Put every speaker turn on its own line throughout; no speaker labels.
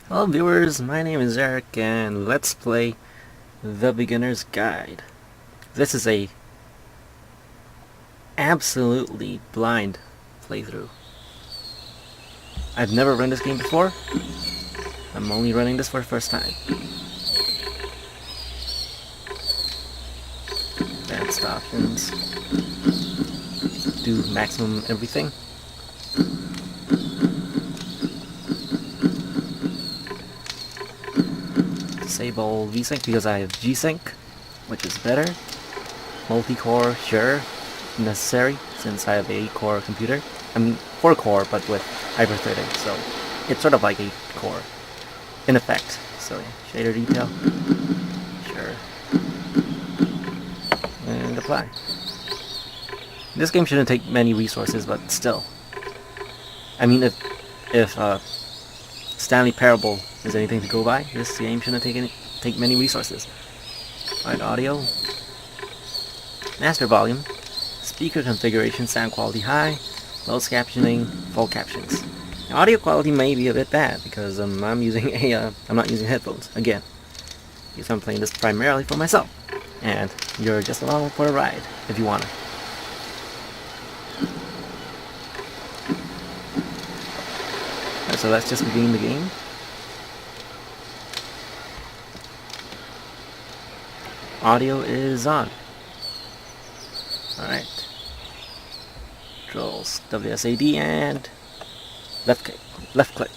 Hello viewers, my name is Eric and let's play The Beginner's Guide. This is a absolutely blind playthrough. I've never run this game before. I'm only running this for the first time. Advanced options. Do maximum everything. Disable VSync because I have G-Sync, which is better. Multi-core, sure, necessary since I have a 8-core computer. I mean, 4-core, but with hyper-threading, so it's sort of like a core, in effect. So yeah, shader detail, sure, and apply. This game shouldn't take many resources, but still. I mean, if Stanley Parable is anything to go by, this game shouldn't take many resources. Alright, audio. Master volume. Speaker configuration, sound quality high. Closed captioning, full captions. Now, audio quality may be a bit bad because I'm not using headphones again, because I'm playing this primarily for myself, and you're just along for a ride if you wanna. Alright, so let's just begin the game. Audio is on. Alright. Controls, WSAD and left click.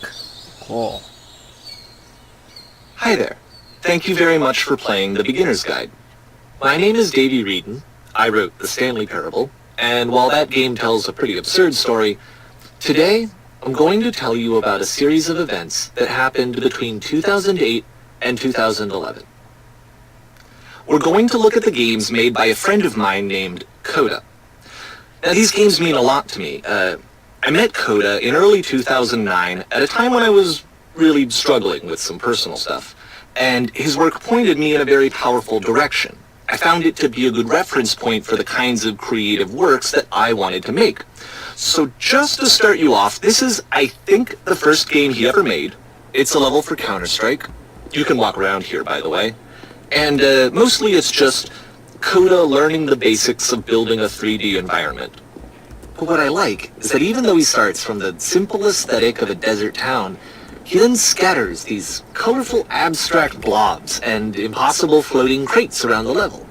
Cool.
Hi there. Thank you very much for playing The Beginner's Guide. My name is Davey Reedon. I wrote The Stanley Parable, and while that game tells a pretty absurd story, today I'm going to tell you about a series of events that happened between 2008 and 2011. We're going to look at the games made by a friend of mine named Coda. Now, these games mean a lot to me. I met Coda in early 2009 at a time when I was really struggling with some personal stuff, and his work pointed me in a very powerful direction. I found it to be a good reference point for the kinds of creative works that I wanted to make. So just to start you off, this is, I think, the first game he ever made. It's a level for Counter-Strike. You can walk around here, by the way. And mostly it's just Coda learning the basics of building a 3D environment. But what I like is that even though he starts from the simple aesthetic of a desert town, he then scatters these colorful abstract blobs and impossible floating crates around the level.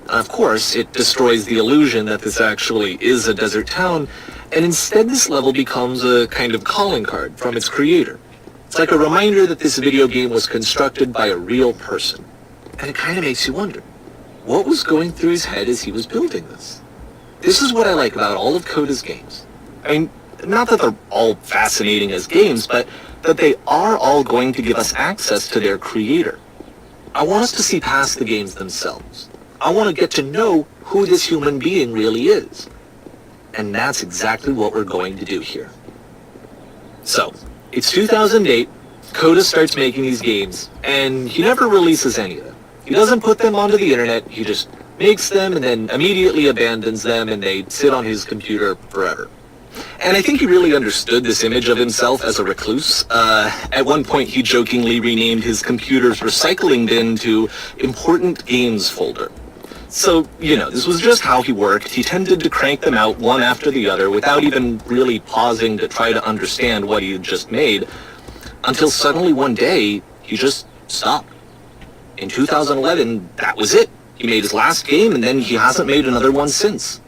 Of course, it destroys the illusion that this actually is a desert town, and instead this level becomes a kind of calling card from its creator. It's like a reminder that this video game was constructed by a real person. And it kind of makes you wonder, what was going through his head as he was building this? This is what I like about all of Coda's games. I mean, not that they're all fascinating as games, but that they are all going to give us access to their creator. I want us to see past the games themselves. I want to get to know who this human being really is. And that's exactly what we're going to do here. So, it's 2008, Coda starts making these games, and he never releases any of them. He doesn't put them onto the internet, he just makes them and then immediately abandons them, and they sit on his computer forever. And I think he really understood this image of himself as a recluse. At one point he jokingly renamed his computer's recycling bin to Important Games Folder. So, you know, this was just how he worked. He tended to crank them out one after the other without even really pausing to try to understand what he had just made, until suddenly one day he just stopped. In 2011, that was it. He made his last game, and then he hasn't made another one since.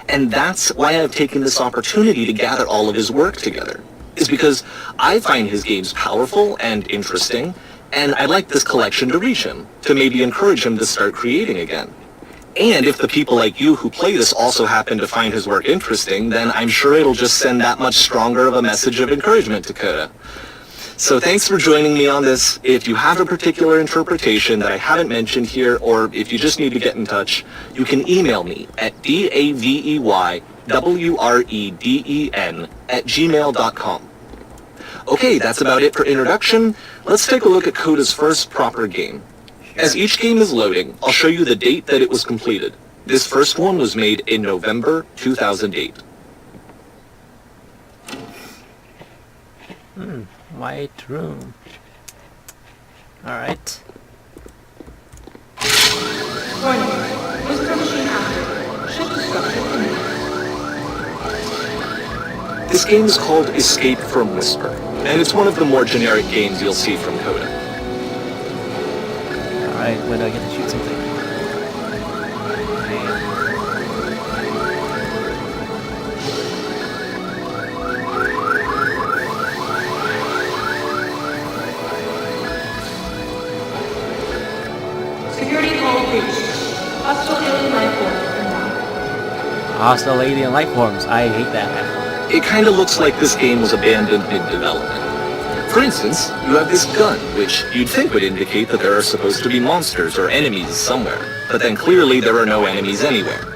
And that's why I've taken this opportunity to gather all of his work together, is because I find his games powerful and interesting, and I'd like this collection to reach him, to maybe encourage him to start creating again. And if the people like you who play this also happen to find his work interesting, then I'm sure it'll just send that much stronger of a message of encouragement to Coda. So thanks for joining me on this. If you have a particular interpretation that I haven't mentioned here, or if you just need to get in touch, you can email me at daveywreden@gmail.com. Okay, that's about it for introduction. Let's take a look at Coda's first proper game. As each game is loading, I'll show you the date that it was completed. This first one was made in November 2008.
White room. Alright.
Warning. Whisper machine active. Shift destruction imminent.
This game is called Escape from Whisper, and it's one of the more generic games you'll see from Coda.
Alright, when do I get to shoot something?
Security call breached. Hostile alien life form inbound.
Hostile alien life forms. I hate that.
It kinda looks like this game was abandoned mid-development. For instance, you have this gun, which you'd think would indicate that there are supposed to be monsters or enemies somewhere, but then clearly there are no enemies anywhere.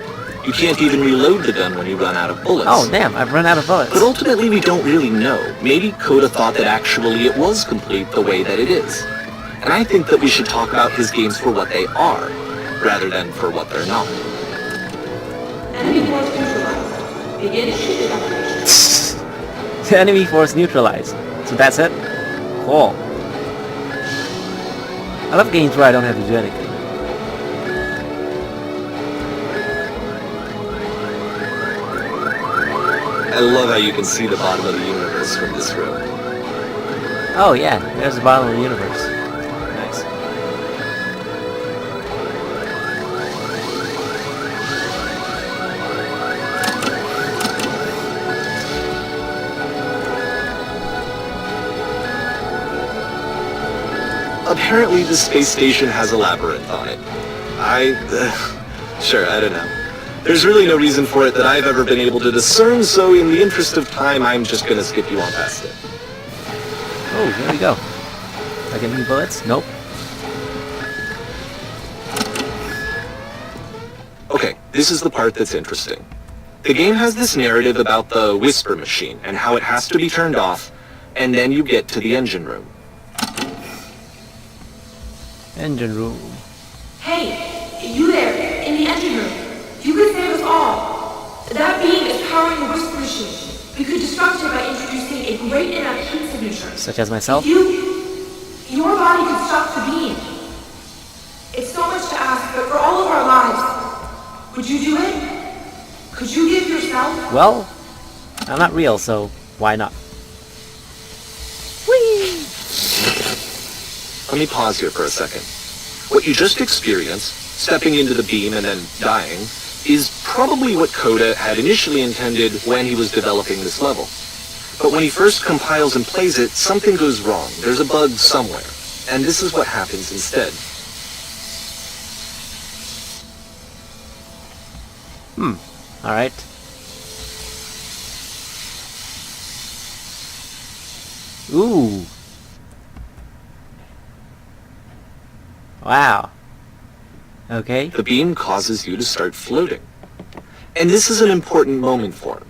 You can't even reload the gun when you run out of bullets.
Oh damn, I've run out of bullets.
But ultimately we don't really know. Maybe Coda thought that actually it was complete the way that it is. And I think that we should talk about his games for what they are, rather than for what they're not.
Enemy force neutralized. Begin ship evacuation.
Enemy force neutralized. So that's it? Cool. I love games where I don't have to do anything.
I love how you can see the bottom of the universe from this room.
Oh yeah, there's the bottom of the universe. Nice.
Apparently the space station has a labyrinth on it. Sure, I don't know. There's really no reason for it that I've ever been able to discern, so in the interest of time, I'm just gonna skip you on past it.
Oh, here we go. I get any bullets? Nope.
Okay, this is the part that's interesting. The game has this narrative about the Whisper machine and how it has to be turned off, and then you get to the engine room.
Engine room.
Hey, you there, in the engine room. You could save us all. That beam is powering the Whisper machine. We could destruct it by introducing a great enough heat signature.
Such as myself?
Your body could stop the beam. It's so much to ask, but for all of our lives, would you do it? Could you give yourself?
Well, I'm not real, so why not? Whee!
Let me pause here for a second. What you just experienced, stepping into the beam and then dying, is probably what Coda had initially intended when he was developing this level. But when he first compiles and plays it, something goes wrong. There's a bug somewhere. And this is what happens instead.
Alright. Ooh. Wow. Okay.
The beam causes you to start floating. And this is an important moment for him.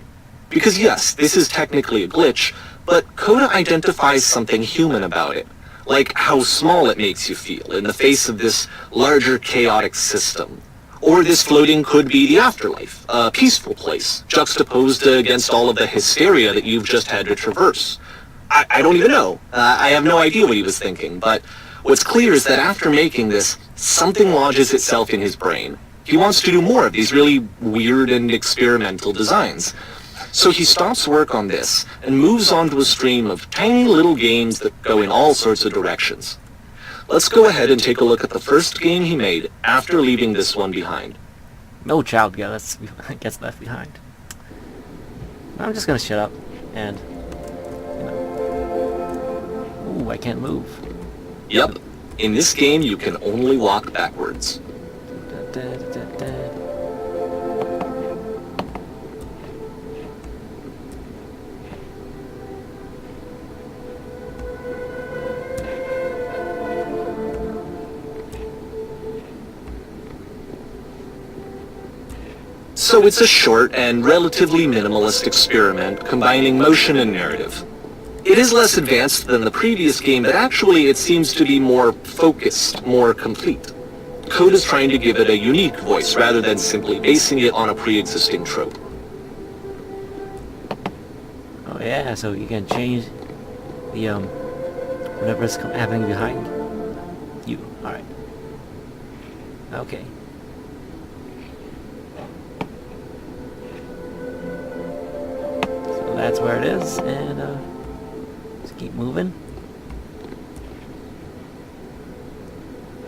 Because yes, this is technically a glitch, but Coda identifies something human about it. Like how small it makes you feel in the face of this larger chaotic system. Or this floating could be the afterlife, a peaceful place, juxtaposed against all of the hysteria that you've just had to traverse. I don't even know. I have no idea what he was thinking, but what's clear is that after making this, something lodges itself in his brain. He wants to do more of these really weird and experimental designs. So he stops work on this and moves on to a stream of tiny little games that go in all sorts of directions. Let's go ahead and take a look at the first game he made after leaving this one behind.
No child gets left behind. I'm just gonna shut up and, you know. Ooh, I can't move.
Yep, in this game you can only walk backwards.
Da, da, da, da.
So it's a short and relatively minimalist experiment combining motion and narrative. It is less advanced than the previous game, but actually it seems to be more focused, more complete. Coda's trying to give it a unique voice rather than simply basing it on a pre-existing trope.
Oh yeah, so you can change the Whatever's happening behind you. Alright. Okay. So that's where it is, and just keep moving.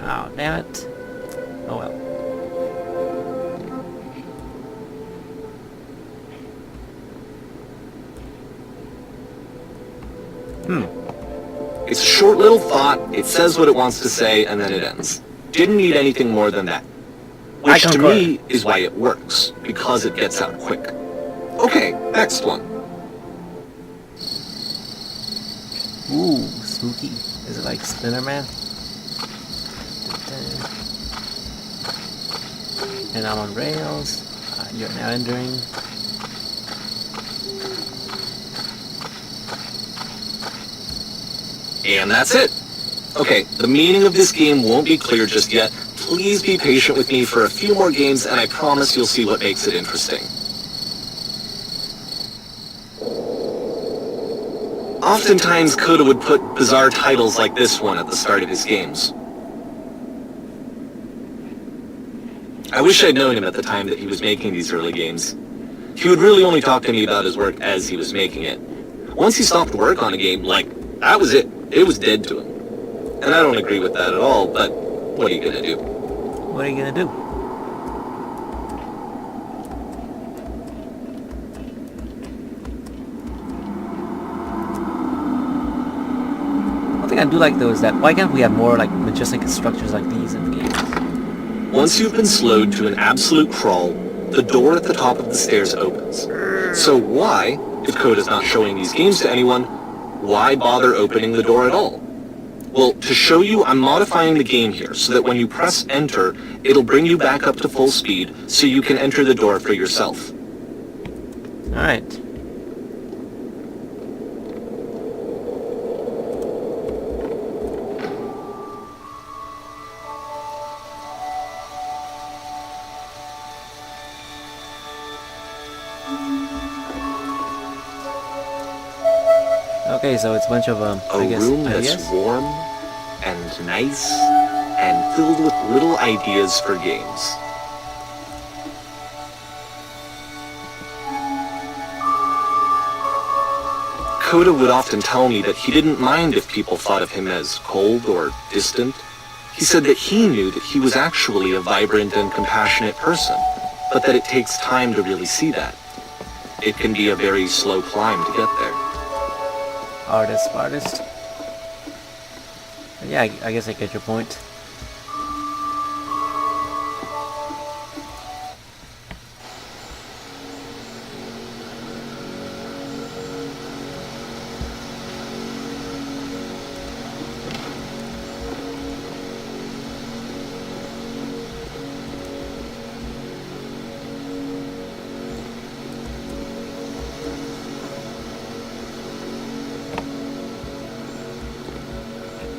Oh, damn it. Oh well.
It's a short little thought, it says what it wants to say, and then it ends. Didn't need anything more than that. Which to me is why it works, because it gets out quick. Okay, next one.
Ooh, spooky. Is it like Splinter Man? And I'm on rails. You're now entering.
And that's it. Okay, the meaning of this game won't be clear just yet. Please be patient with me for a few more games, and I promise you'll see what makes it interesting. Oftentimes, Coda would put bizarre titles like this one at the start of his games. I wish I'd known him at the time that he was making these early games. He would really only talk to me about his work as he was making it. Once he stopped work on a game, that was it. It was dead to him. And I don't agree with that at all, but what are you gonna do?
What are you gonna do? One thing I do like though is that why can't we have more like majestic structures like these in the games?
Once you've been slowed to an absolute crawl, the door at the top of the stairs opens. So why, if Coda's not showing these games to anyone, why bother opening the door at all? Well, to show you, I'm modifying the game here so that when you press enter, it'll bring you back up to full speed so you can enter the door for yourself.
Alright. Okay, so it's a bunch of, I guess,
room
ideas.
that's warm and nice and filled with little ideas for games. Coda would often tell me that he didn't mind if people thought of him as cold or distant. He said that he knew that he was actually a vibrant and compassionate person, but that it takes time to really see that. It can be a very slow climb to get there.
Artist. Yeah, I guess I get your point.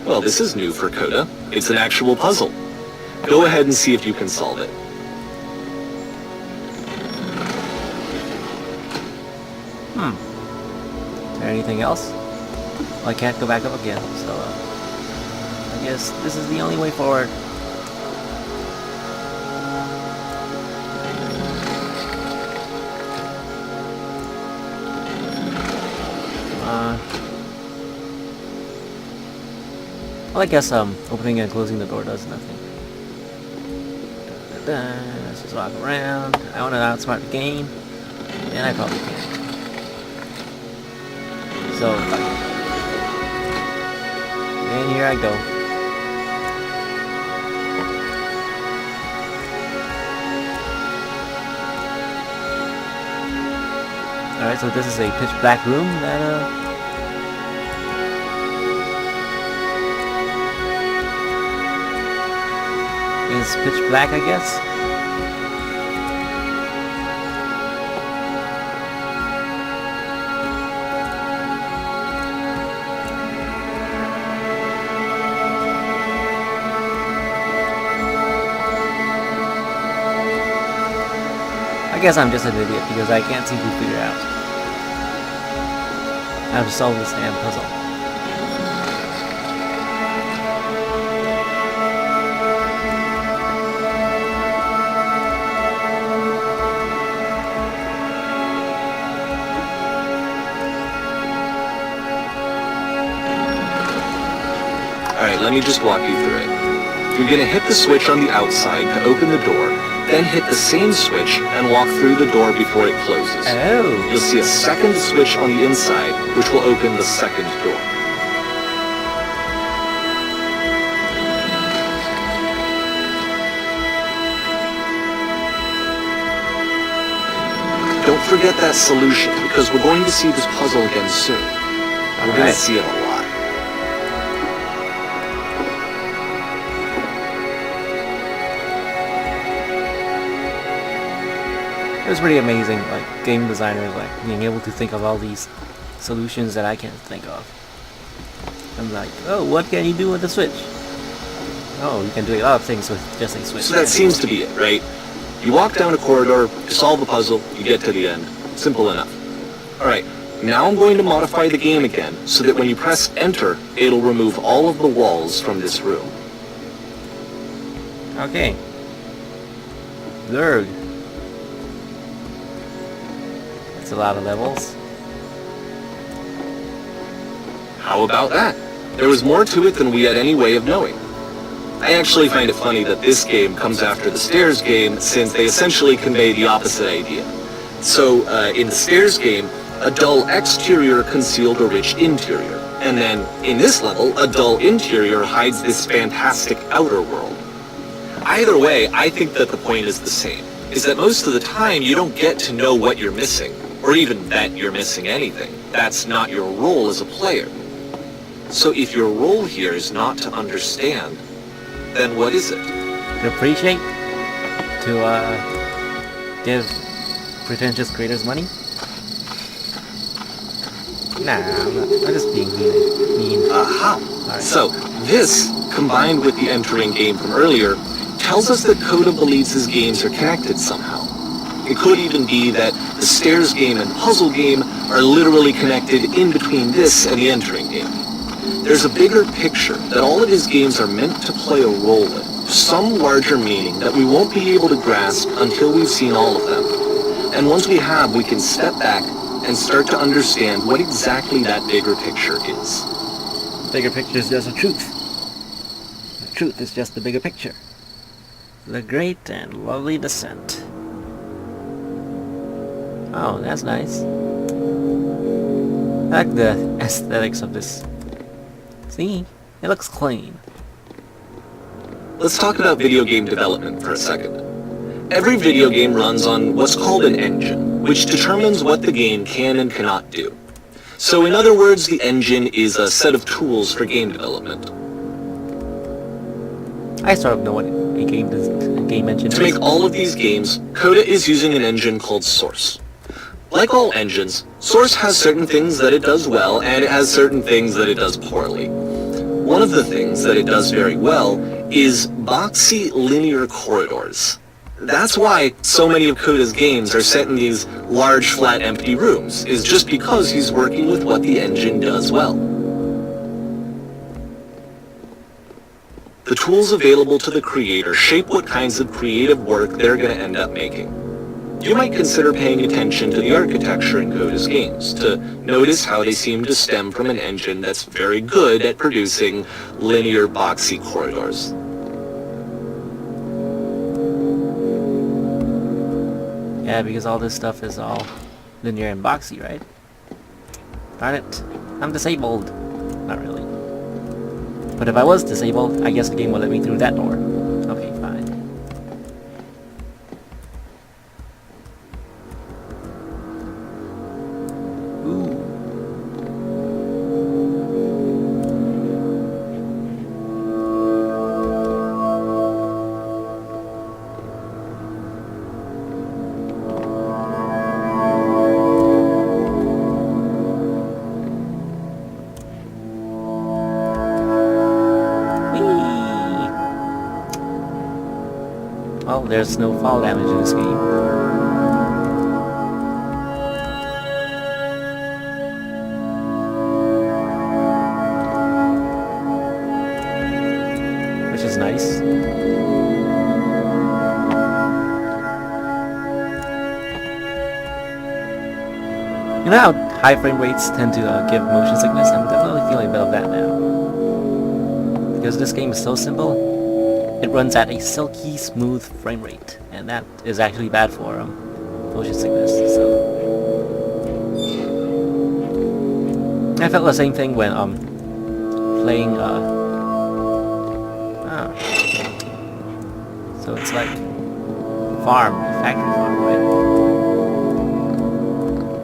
Well, this is new for Coda. It's an actual puzzle. Go ahead and see if you can solve it.
Is there anything else? Well, I can't go back up again, so I guess this is the only way forward. Well, I guess opening and closing the door does nothing. Let's just walk around. I want to outsmart the game, and I probably can't. So, fuck it. And here I go. Alright, so this is a pitch black room that is pitch black, I guess. I guess I'm just an idiot because I can't seem to figure out how to solve this damn puzzle.
Alright, let me just walk you through it. You're gonna hit the switch on the outside to open the door, then hit the same switch and walk through the door before it closes.
Oh.
You'll see a second switch on the inside, which will open the second door. Don't forget that solution, because we're going to see this puzzle again soon. We're going to see it a lot.
It was pretty amazing, like game designers like being able to think of all these solutions that I can't think of. I'm like, oh, what can you do with the Switch? Oh, you can do a lot of things with just a Switch.
So that seems to be it, right? You walk down a corridor, you solve the puzzle, you get to the end. Simple enough. Alright, now I'm going to modify the game again, so that when you press enter, it'll remove all of the walls from this room.
Okay. Zerg. That's a lot of levels.
How about that? There was more to it than we had any way of knowing. I actually find it funny that this game comes after the Stairs game, since they essentially convey the opposite idea. So, in the Stairs game, a dull exterior concealed a rich interior. And then, in this level, a dull interior hides this fantastic outer world. Either way, I think that the point is the same, is that most of the time you don't get to know what you're missing, or even that you're missing anything. That's not your role as a player. So if your role here is not to understand, then what is it?
To appreciate? To give pretentious creators money? Nah, I'm just being mean.
Aha!
Alright.
So, this, combined with the entering game from earlier, tells us that Coda believes his games are connected somehow. It could even be that the Stairs game and Puzzle game are literally connected in between this and the entering game. There's a bigger picture that all of his games are meant to play a role in, some larger meaning that we won't be able to grasp until we've seen all of them. And once we have, we can step back and start to understand what exactly that bigger picture is.
The bigger picture is just the truth. The truth is just the bigger picture. The great and lovely descent. Oh, that's nice. I like the aesthetics of this. See? It looks clean.
Let's talk about video game development for a second. Every video game runs on what's called an engine, which determines what the game can and cannot do. So in other words, the engine is a set of tools for game development.
I sort of know what a game engine is.
To make all of these games, Coda is using an engine called Source. Like all engines, Source has certain things that it does well, and it has certain things that it does poorly. One of the things that it does very well is boxy linear corridors. That's why so many of Coda's games are set in these large, flat, empty rooms, is just because he's working with what the engine does well. The tools available to the creator shape what kinds of creative work they're going to end up making. You might consider paying attention to the architecture in Coda's games, to notice how they seem to stem from an engine that's very good at producing linear, boxy corridors.
Yeah, because all this stuff is all linear and boxy, right? Darn it. I'm disabled. Not really. But if I was disabled, I guess the game will let me through that door. Okay, fine. Ooh. Well, there's no fall damage in this game. Which is nice. You know how high frame rates tend to give motion sickness? I'm definitely feeling a bit of that now. because this game is so simple, it runs at a silky smooth frame rate, and that is actually bad for motion sickness. So I felt the same thing when playing so it's like factory farm, right?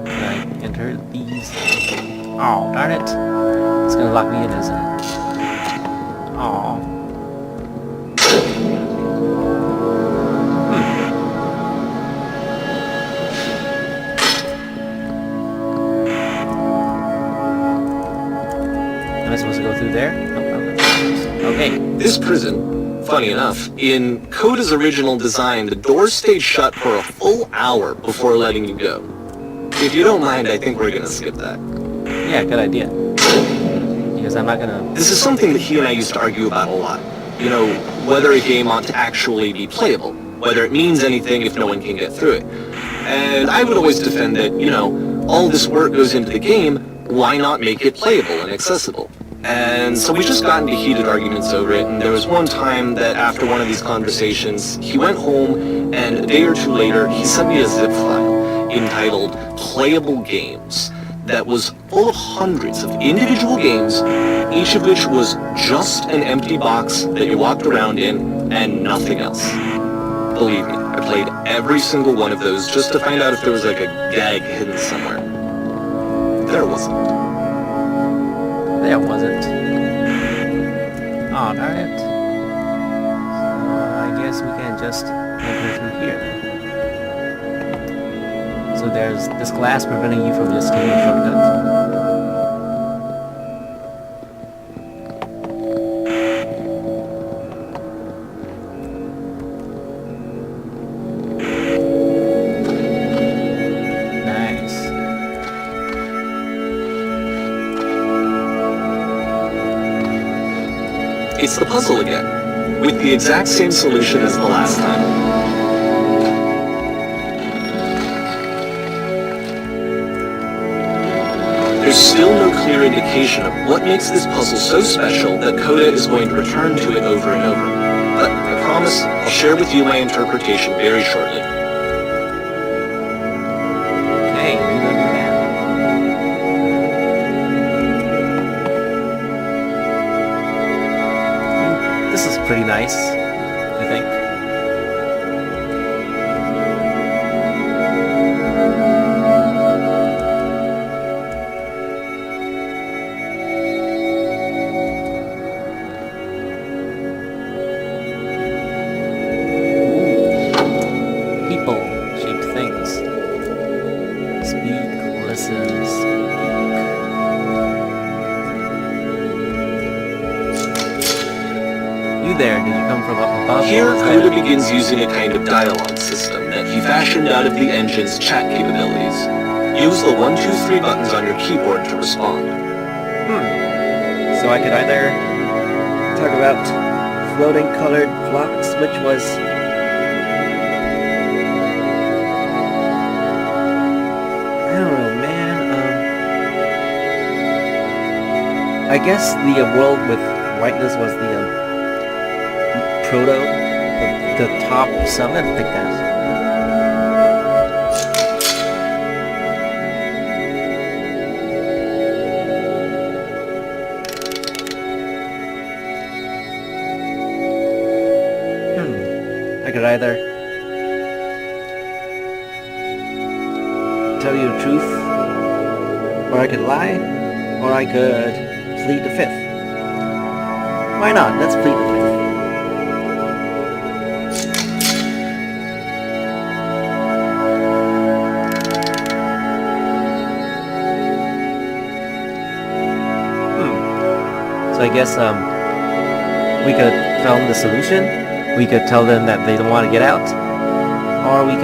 Can I enter these? Oh, darn it! It's gonna lock me in, isn't it? Oh. Am I supposed to go through there? Nope, I'm not supposed to. Okay.
This prison, funny enough, in Coda's original design, the doors stayed shut for a full hour before letting you go. If you don't mind, I think we're gonna skip that.
Yeah, good idea. Because I'm not gonna...
This is something that he and I used to argue about a lot. You know, whether a game ought to actually be playable, whether it means anything if no one can get through it. And I would always defend that, you know, all this work goes into the game, why not make it playable and accessible? And so we just got into heated arguments over it, and there was one time that after one of these conversations, he went home, and a day or two later, he sent me a zip file entitled Playable Games that was full of hundreds of individual games, each of which was just an empty box that you walked around in and nothing else. Believe me, I played every single one of those just to find out if there was like a gag hidden somewhere. There wasn't.
There wasn't. Oh, darn it. I guess we can just enter through here then. So there's this glass preventing you from just taking a shortcut.
It's the puzzle again, with the exact same solution as the last time. There's still no clear indication of what makes this puzzle so special that Coda is going to return to it over and over. But I promise I'll share with you my interpretation very shortly.
Okay, you go do that. This is pretty nice, I think. People-shaped things. Speak, listen, speak. You there, did you come from up above?
Here, Coda begins using a kind of dialogue system that he fashioned out of the engine's chat capabilities. Use the 1, 2, 3 buttons on your keyboard to respond.
So I could either talk about floating colored blocks, which was... I don't know, man. I guess the world with whiteness was the proto, the top summit. I think that's. I could either tell you the truth, or I could lie, or I could plead the fifth. Why not? Let's plead the fifth. So I guess we could tell them the solution. We could tell them that they don't want to get out, or we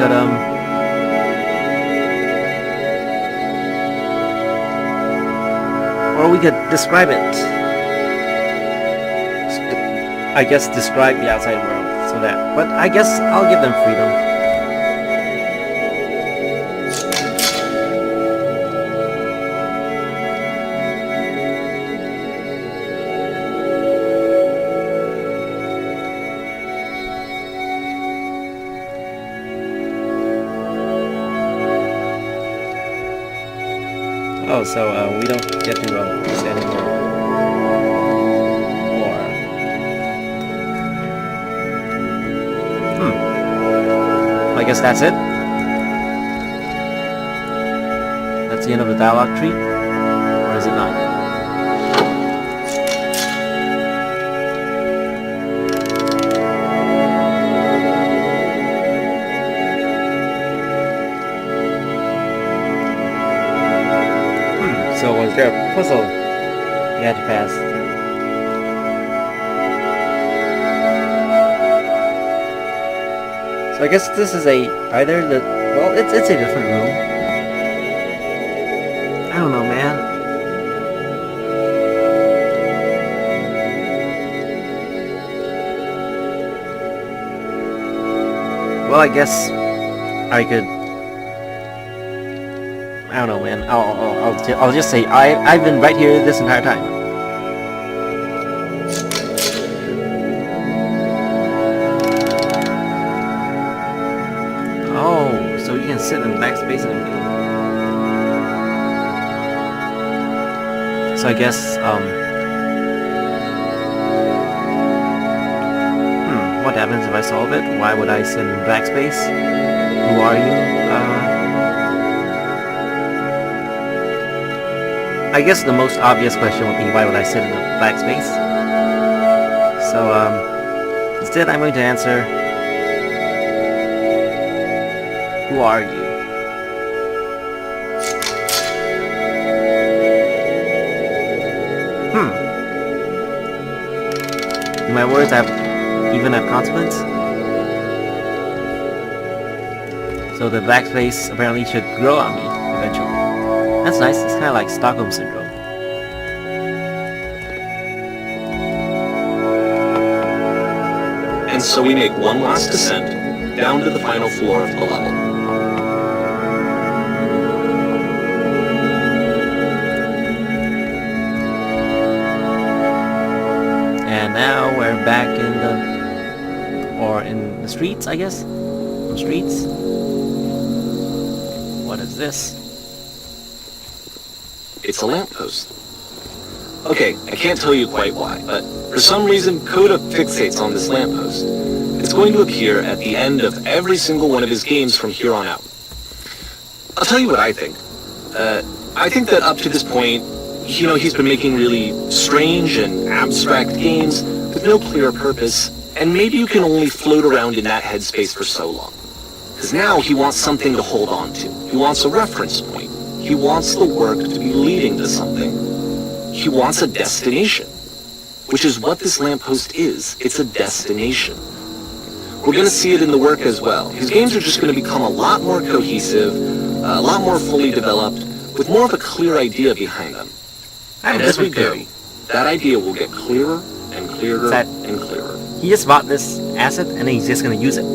could describe it. I guess describe the outside world, so that. But I guess I'll give them freedom. Oh, so we don't get to say anymore. I guess that's it. That's the end of the dialogue tree, or is it not? So was there a puzzle you had to pass through? So I guess this is either the, well, it's a different room. I don't know, man. Well, I guess I could. I don't know, man. I'll just say I've been right here this entire time. So you can sit in backspace and everything. So I guess, what happens if I solve it? Why would I sit in backspace? Who are you? I guess the most obvious question would be, why would I sit in a backspace? So, instead I'm going to answer, who are you? Do my words even have consequence? So the backspace apparently should grow on me eventually. That's nice. It's kind of like Stockholm Syndrome.
And so we make one last descent down to the final floor of the level.
And now we're back in the streets, I guess? The streets? What is this?
It's a lamppost. Okay, I can't tell you quite why, but for some reason Coda fixates on this lamppost. It's going to appear at the end of every single one of his games from here on out. I'll tell you what I think. I think that up to this point, he's been making really strange and abstract games with no clear purpose, and maybe you can only float around in that headspace for so long. Because now he wants something to hold on to. He wants a reference point. He wants the work to be leading to something. He wants a destination, which is what this lamppost is. It's a destination. We're going to see it in the work as well. His games are just going to become a lot more cohesive, a lot more fully developed, with more of a clear idea behind them. And as we go, that idea will get clearer and clearer and clearer.
He just bought this asset and then he's just going to use it.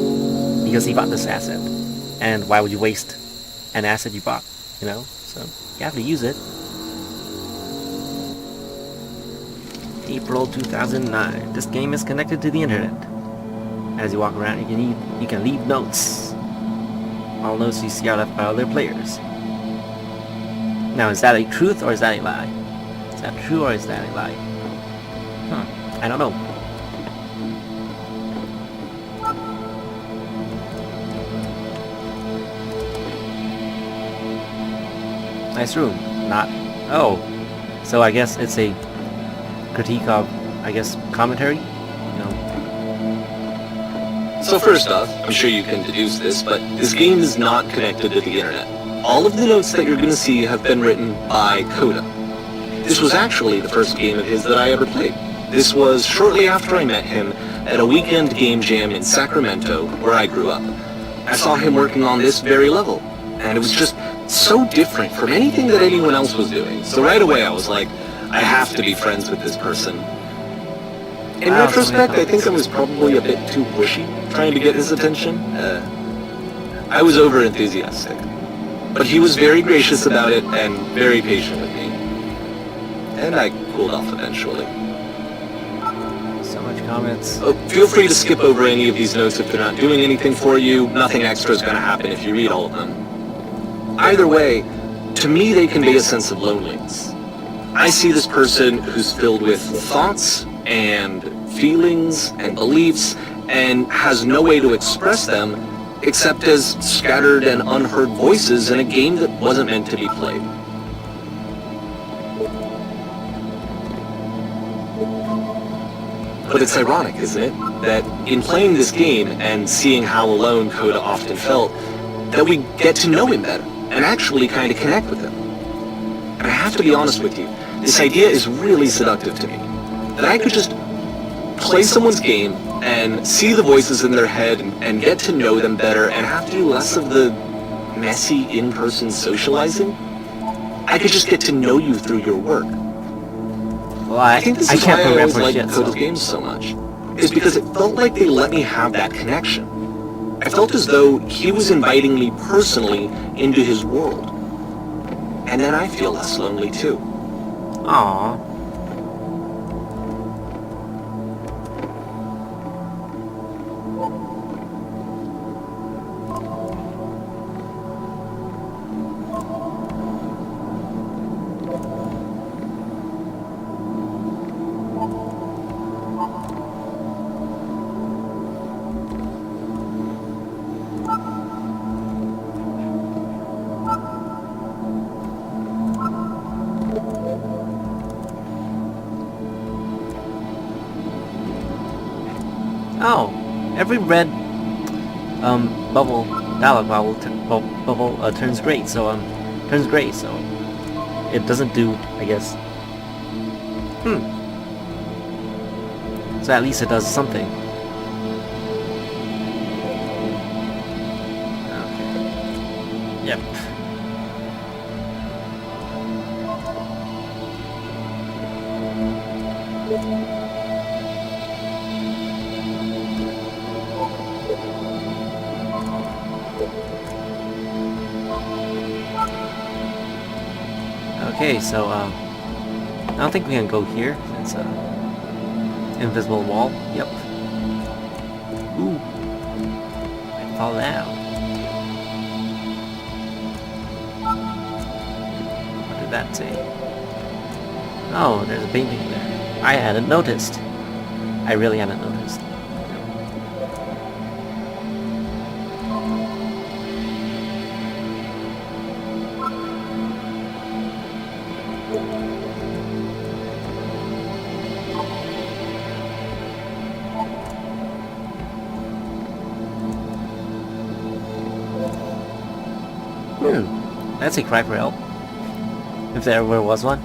Because he bought this asset. And why would you waste an asset you bought? So you have to use it. April 2009. This game is connected to the internet. As you walk around, you can leave notes. All notes you see are left by other players. Now, is that a truth or is that a lie? Is that true or is that a lie? I don't know. Nice room. Not. Oh. So I guess it's a critique of, commentary?
So first off, I'm sure you can deduce this, but this game is not connected to the internet. All of the notes that you're going to see have been written by Coda. This was actually the first game of his that I ever played. This was shortly after I met him at a weekend game jam in Sacramento, where I grew up. I saw him working on this very level, and it was just so different from anything that anyone else was doing. So right away I was like, I have to be friends with this person. In retrospect, I think I was probably a bit too pushy, trying to get his attention. I was over-enthusiastic. But he was very gracious about it and very patient with me. And I cooled off eventually.
So much comments.
Feel free to skip over any of these notes if they're not doing anything for you. Nothing extra is going to happen if you read all of them. Either way, To me, they convey a sense of loneliness. I see this person who's filled with thoughts and feelings and beliefs and has no way to express them except as scattered and unheard voices in a game that wasn't meant to be played. But it's ironic, isn't it, that in playing this game and seeing how alone Coda often felt, that we get to know him better and actually kind of connect with him. And I have to be honest with you, this idea is really seductive to me. That I could just play someone's game and see the voices in their head and get to know them better and have to do less of the messy in-person socializing. I could just get to know you through your work.
Well,
I think this
I
is
can't
why I
program
always
for
liked
shit,
Coda's
so.
games so much. Is because it felt like they let me have that connection. I felt as though he was inviting me personally into his world. And then I feel less lonely too.
Aww. Oh, every red dialog bubble turns gray. So it doesn't do, I guess. So at least it does something. Okay. Yep. Okay, so I don't think we can go here. It's invisible wall. Yep. Ooh. I fall down. What did that say? Oh, there's a painting there. I hadn't noticed. I really hadn't noticed. That's a cry for help. If there ever was one.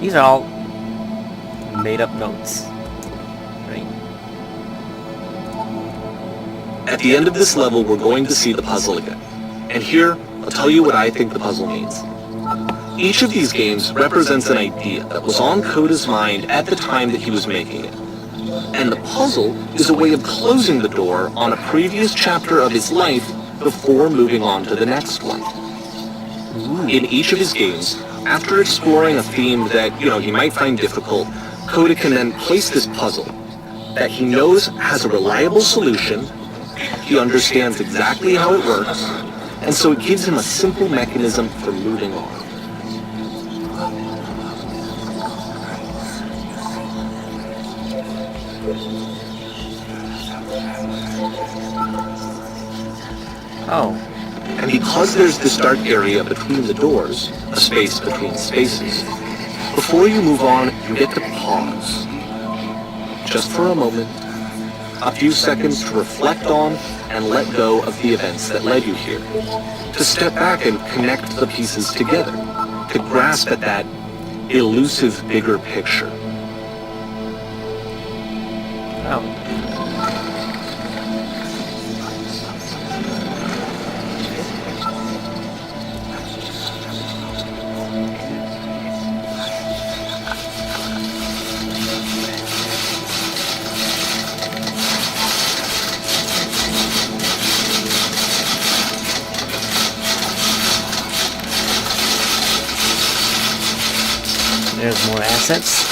These are all made up notes, right?
At the end of this level, we're going to see the puzzle again. And here, I'll tell you what I think the puzzle means. Each of these games represents an idea that was on Coda's mind at the time that he was making it. And the puzzle is a way of closing the door on a previous chapter of his life before moving on to the next one. In each of his games, after exploring a theme that, he might find difficult, Coda can then place this puzzle that he knows has a reliable solution, he understands exactly how it works, and so it gives him a simple mechanism for moving on.
Oh.
And because there's this dark area between the doors, a space between spaces, before you move on, you get to pause. Just for a moment, a few seconds to reflect on and let go of the events that led you here. To step back and connect the pieces together. To grasp at that elusive bigger picture.
Oh. more assets.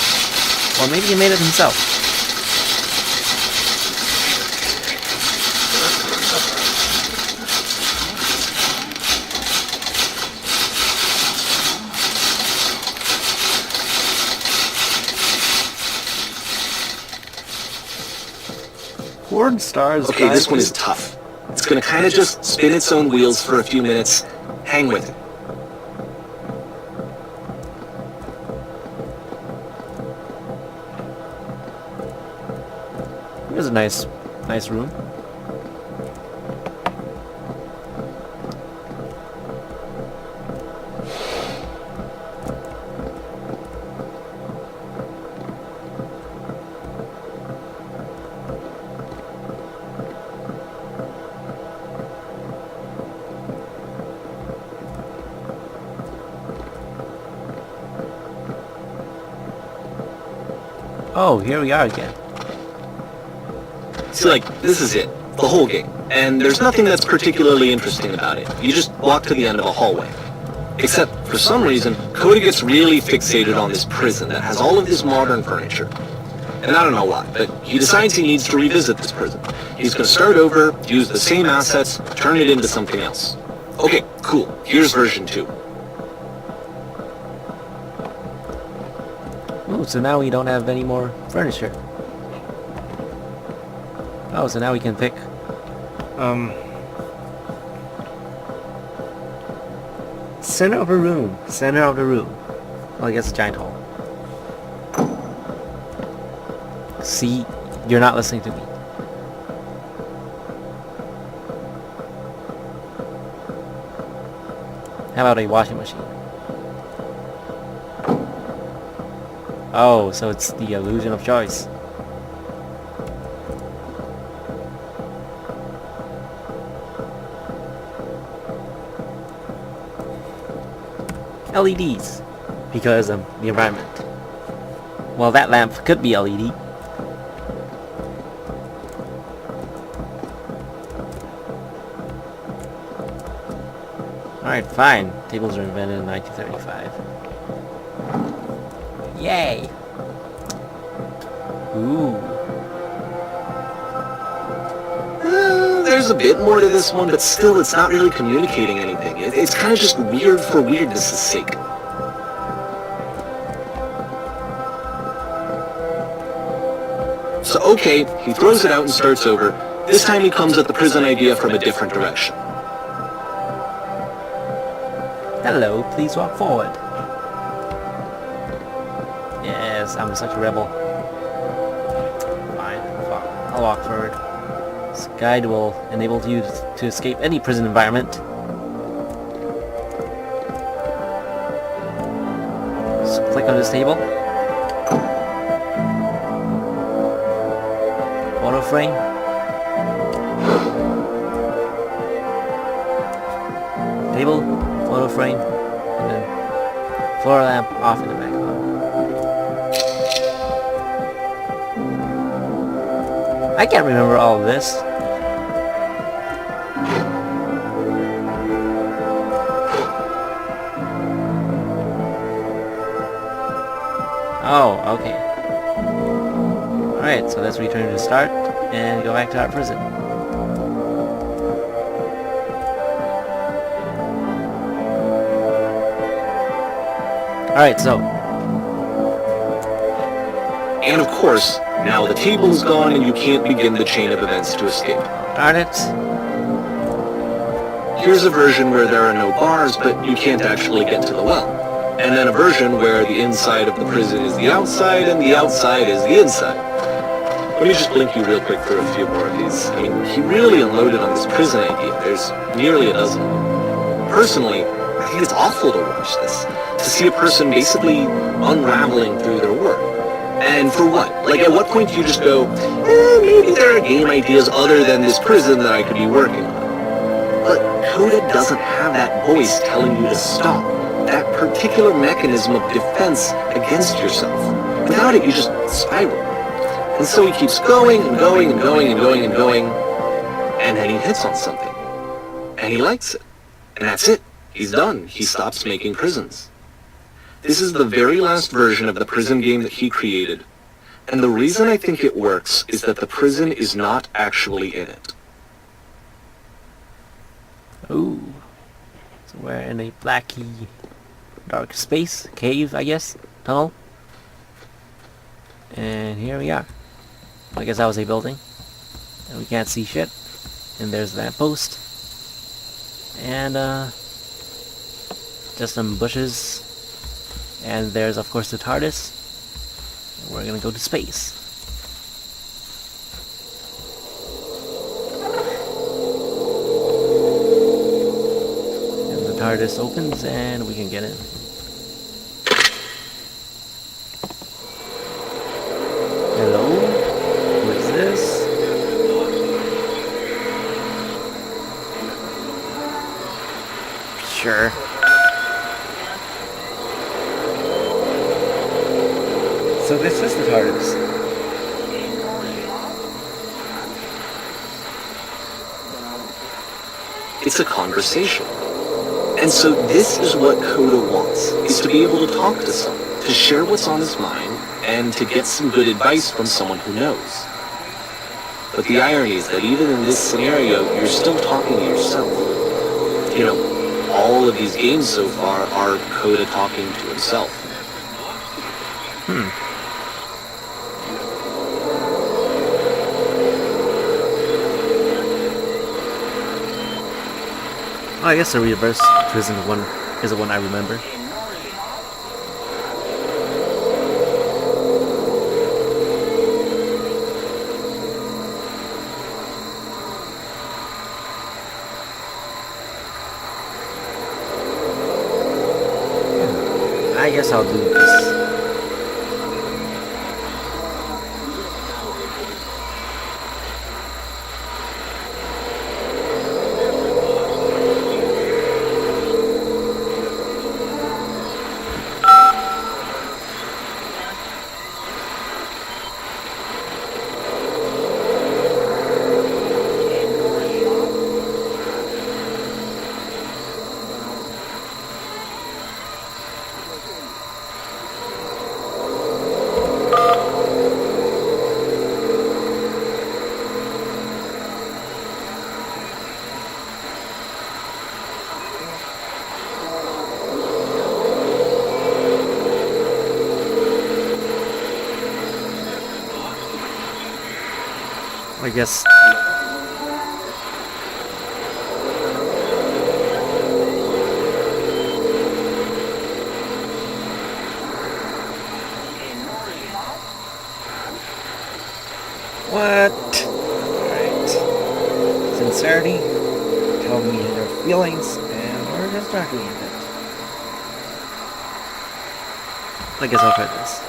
Or maybe he made it himself. Porn stars.
Okay, this one is tough. It's gonna kind of just spin its own wheels for a few minutes. Hang with it.
Here's a nice room. Oh, here we are again.
See, like, this is it. The whole game. And there's nothing that's particularly interesting about it. You just walk to the end of a hallway. Except, for some reason, Coda gets really fixated on this prison that has all of this modern furniture. And I don't know why, but he decides he needs to revisit this prison. He's gonna start over, use the same assets, turn it into something else. Okay, cool. Here's version 2.
Oh, so now we don't have any more furniture. Oh, so now we can pick... Center of the room. Center of the room. Well, I guess a giant hole. See? You're not listening to me. How about a washing machine? Oh, so it's the illusion of choice. LEDs, because of the environment. Well, that lamp could be LED. Alright, fine. Tables were invented in 1935. Yay! Ooh.
There's a bit more to this one, but still it's not really communicating anything. It's kind of just weird for weirdness' sake. So okay, he throws it out and starts over. This time he comes at the prison idea from a different direction.
Hello, please walk forward. Yes, I'm such a rebel. Fine, I'll walk forward. This guide will enable you to escape any prison environment. So click on this table. Photo frame. Table, photo frame, and then floor lamp off in the background. I can't remember all of this. Oh, okay. Alright, so let's return to start and go back to our prison. Alright, so.
And of course, now the table's gone and you can't begin the chain of events to escape.
Darn it.
Here's a version where there are no bars, but you can't actually get to the well. And then a version where the inside of the prison is the outside and the outside is the inside. Let me just blink you real quick through a few more of these. I mean, he really unloaded on this prison idea. There's nearly a dozen of them. Personally, I think it's awful to watch this. To see a person basically unraveling through their work. And for what? Like, at what point do you just go, maybe there are game ideas other than this prison that I could be working on? But Coda doesn't have that voice telling you to stop. That particular mechanism of defense against yourself. Without it, you just spiral. And so he keeps going and going and going and going and going, and then he hits on something. And he likes it. And that's it. He's done. He stops making prisons. This is the very last version of the prison game that he created. And the reason I think it works is that the prison is not actually in it.
Ooh. So we're in a blacky, dark space, cave, I guess, tunnel. And here we are. I guess that was a building. And we can't see shit. And there's that post. And, just some bushes. And there's, of course, the TARDIS. And we're gonna go to space. And the TARDIS opens and we can get in. Hello? Who is this? Sure. So this is the TARDIS.
It's a conversation. And so this is what Coda wants, is to be able to talk to someone, to share what's on his mind, and to get some good advice from someone who knows. But the irony is that even in this scenario, you're still talking to yourself. You know, all of these games so far are Coda talking to himself.
Oh, I guess the reverse prison one is the one I remember. I guess I'll do this. I guess. What? Alright. Sincerity. Tell me their feelings, and we're just talking a bit. I guess I'll try this.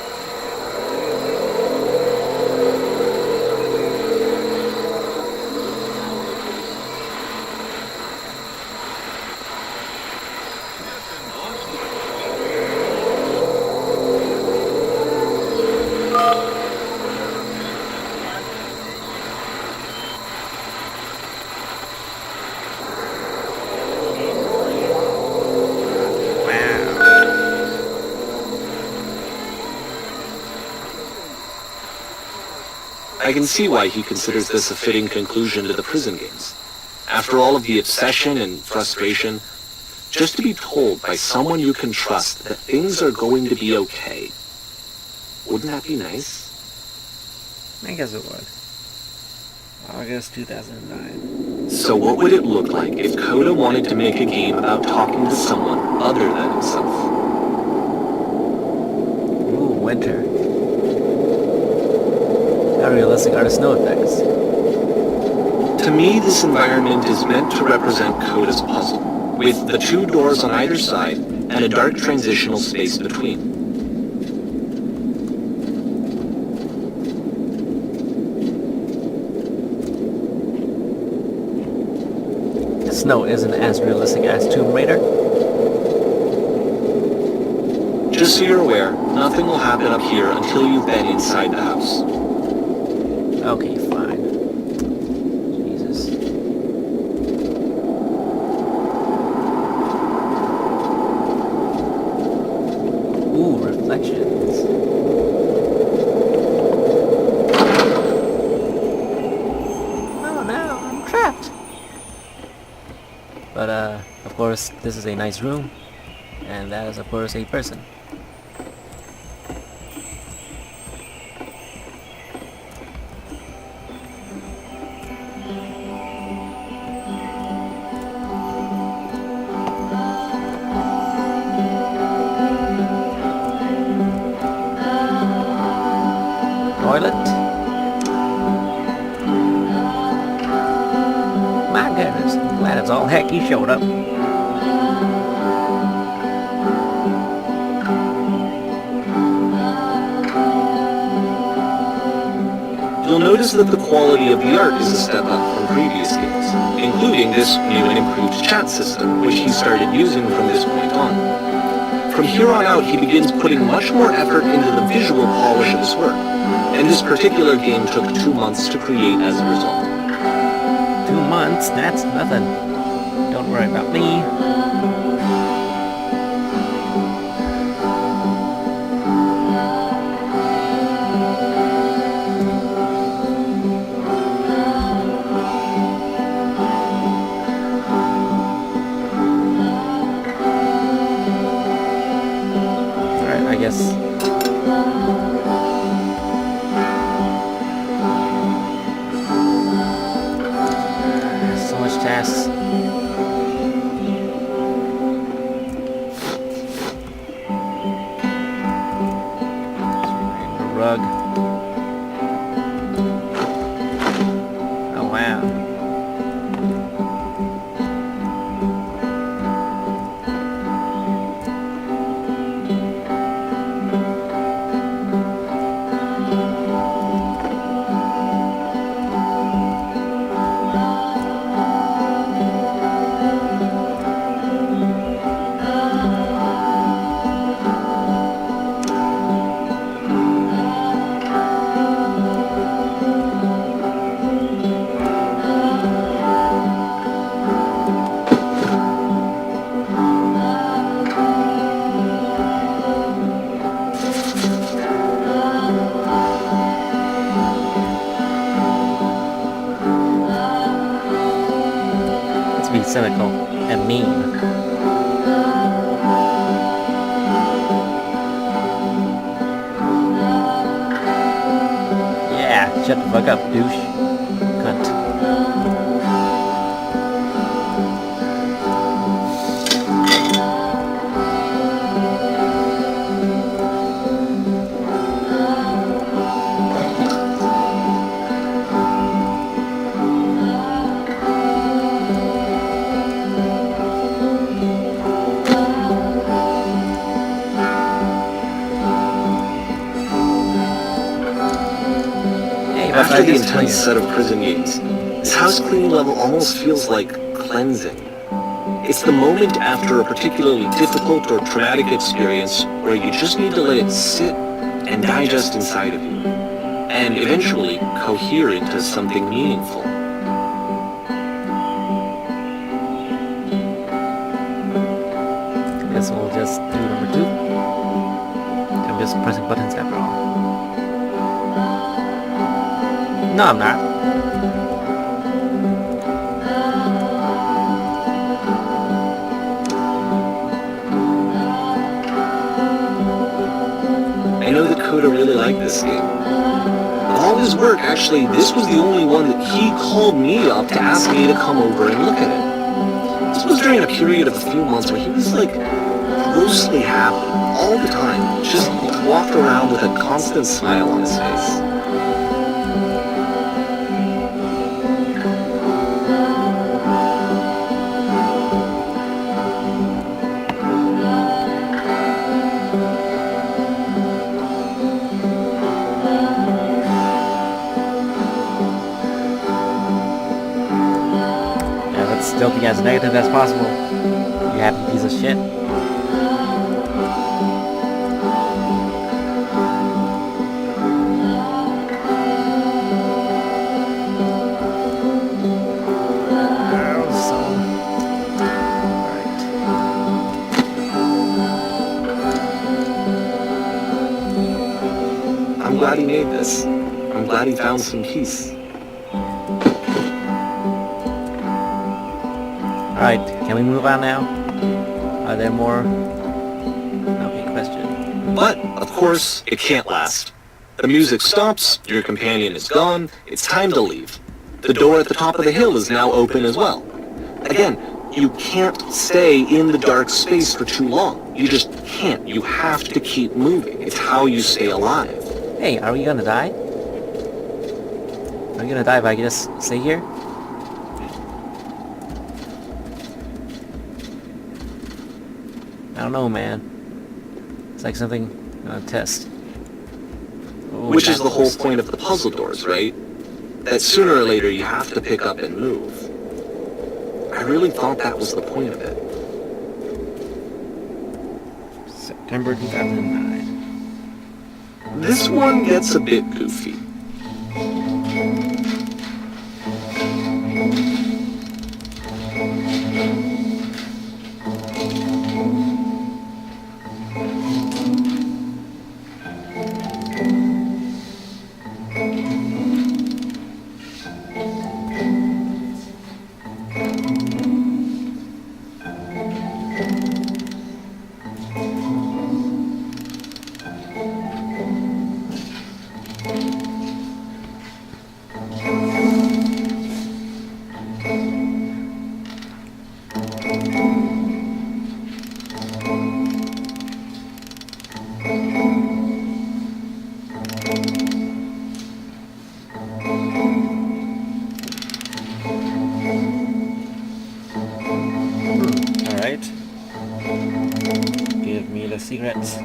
I can see why he considers this a fitting conclusion to the prison games. After all of the obsession and frustration, just to be told by someone you can trust that things are going to be okay. Wouldn't that be nice?
I guess it would. August 2009.
So what would it look like if Coda wanted to make a game about talking to someone other than himself?
Ooh, winter. How realistic are the snow effects?
To me, this environment is meant to represent Coda's puzzle, with the two doors on either side and a dark transitional space between.
The snow isn't as realistic as Tomb Raider.
Just so you're aware, nothing will happen up here until you've been inside the house.
Okay, fine. Jesus. course, this is a nice room, and that is of course a person. Toilet. My goodness, glad it's all heck you showed up.
You'll notice that the quality of the art is a step up from previous games, including this new and improved chat system, which he started using from this point on. From here on out, he begins putting much more effort into the visual polish of his work, and this particular game took 2 months to create as a result.
2 months? That's nothing. Don't worry about me. Alright, I guess. So much tasks. The rug. Oh wow. Let's be cynical and mean. Yeah, shut the fuck up, douche. Cunt.
After the intense set of prison games, this house cleaning level almost feels like cleansing. It's the moment after a particularly difficult or traumatic experience where you just need to let it sit and digest inside of you, and eventually cohere into something meaningful.
Guess we'll just do number 2. I'm just pressing buttons after all. No, I'm not.
I know that Coda really liked this game. Of all his work, actually, this was the only one that he called me up to ask me to come over and look at it. This was during a period of a few months where he was like grossly happy all the time. Just walked around with a constant smile on his face.
Still be as negative as possible. You happy piece of shit.
I'm glad he made this. I'm glad he found some peace.
Alright, can we move on now? Are there more? Okay, question.
But, of course, it can't last. The music stops, your companion is gone, it's time to leave. The door at the top of the hill is now open as well. Again, you can't stay in the dark space for too long. You just can't. You have to keep moving. It's how you stay alive.
Hey, are we gonna die? Are we gonna die if I just stay here? I don't know, man. It's like something test. Oh,
Which is the whole point of the puzzle doors, right? That sooner or later you have to pick up and move. I really thought that was the point of it.
September 2009.
This one gets a bit goofy.
Give me the secrets.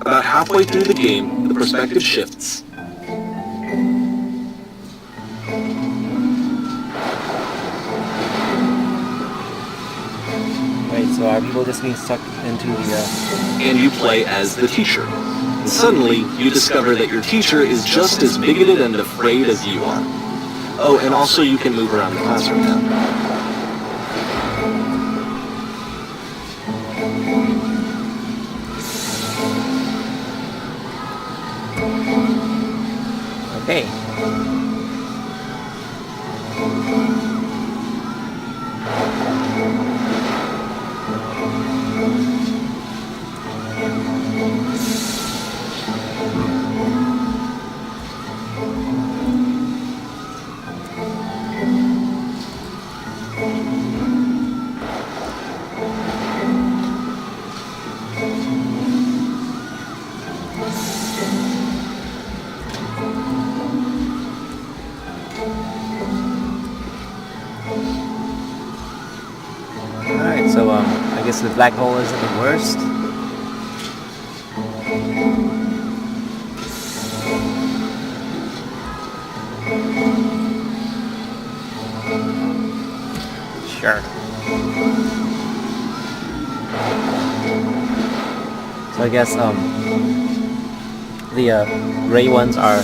About halfway through the game, the perspective shifts.
Wait, so are people just being sucked into the...
And you play as the teacher. And suddenly, you discover that your teacher is just as bigoted and afraid as you are. Oh, and also you can move around the classroom now.
Okay. Alright, so I guess the black hole isn't the worst. Sure. So I guess the gray ones are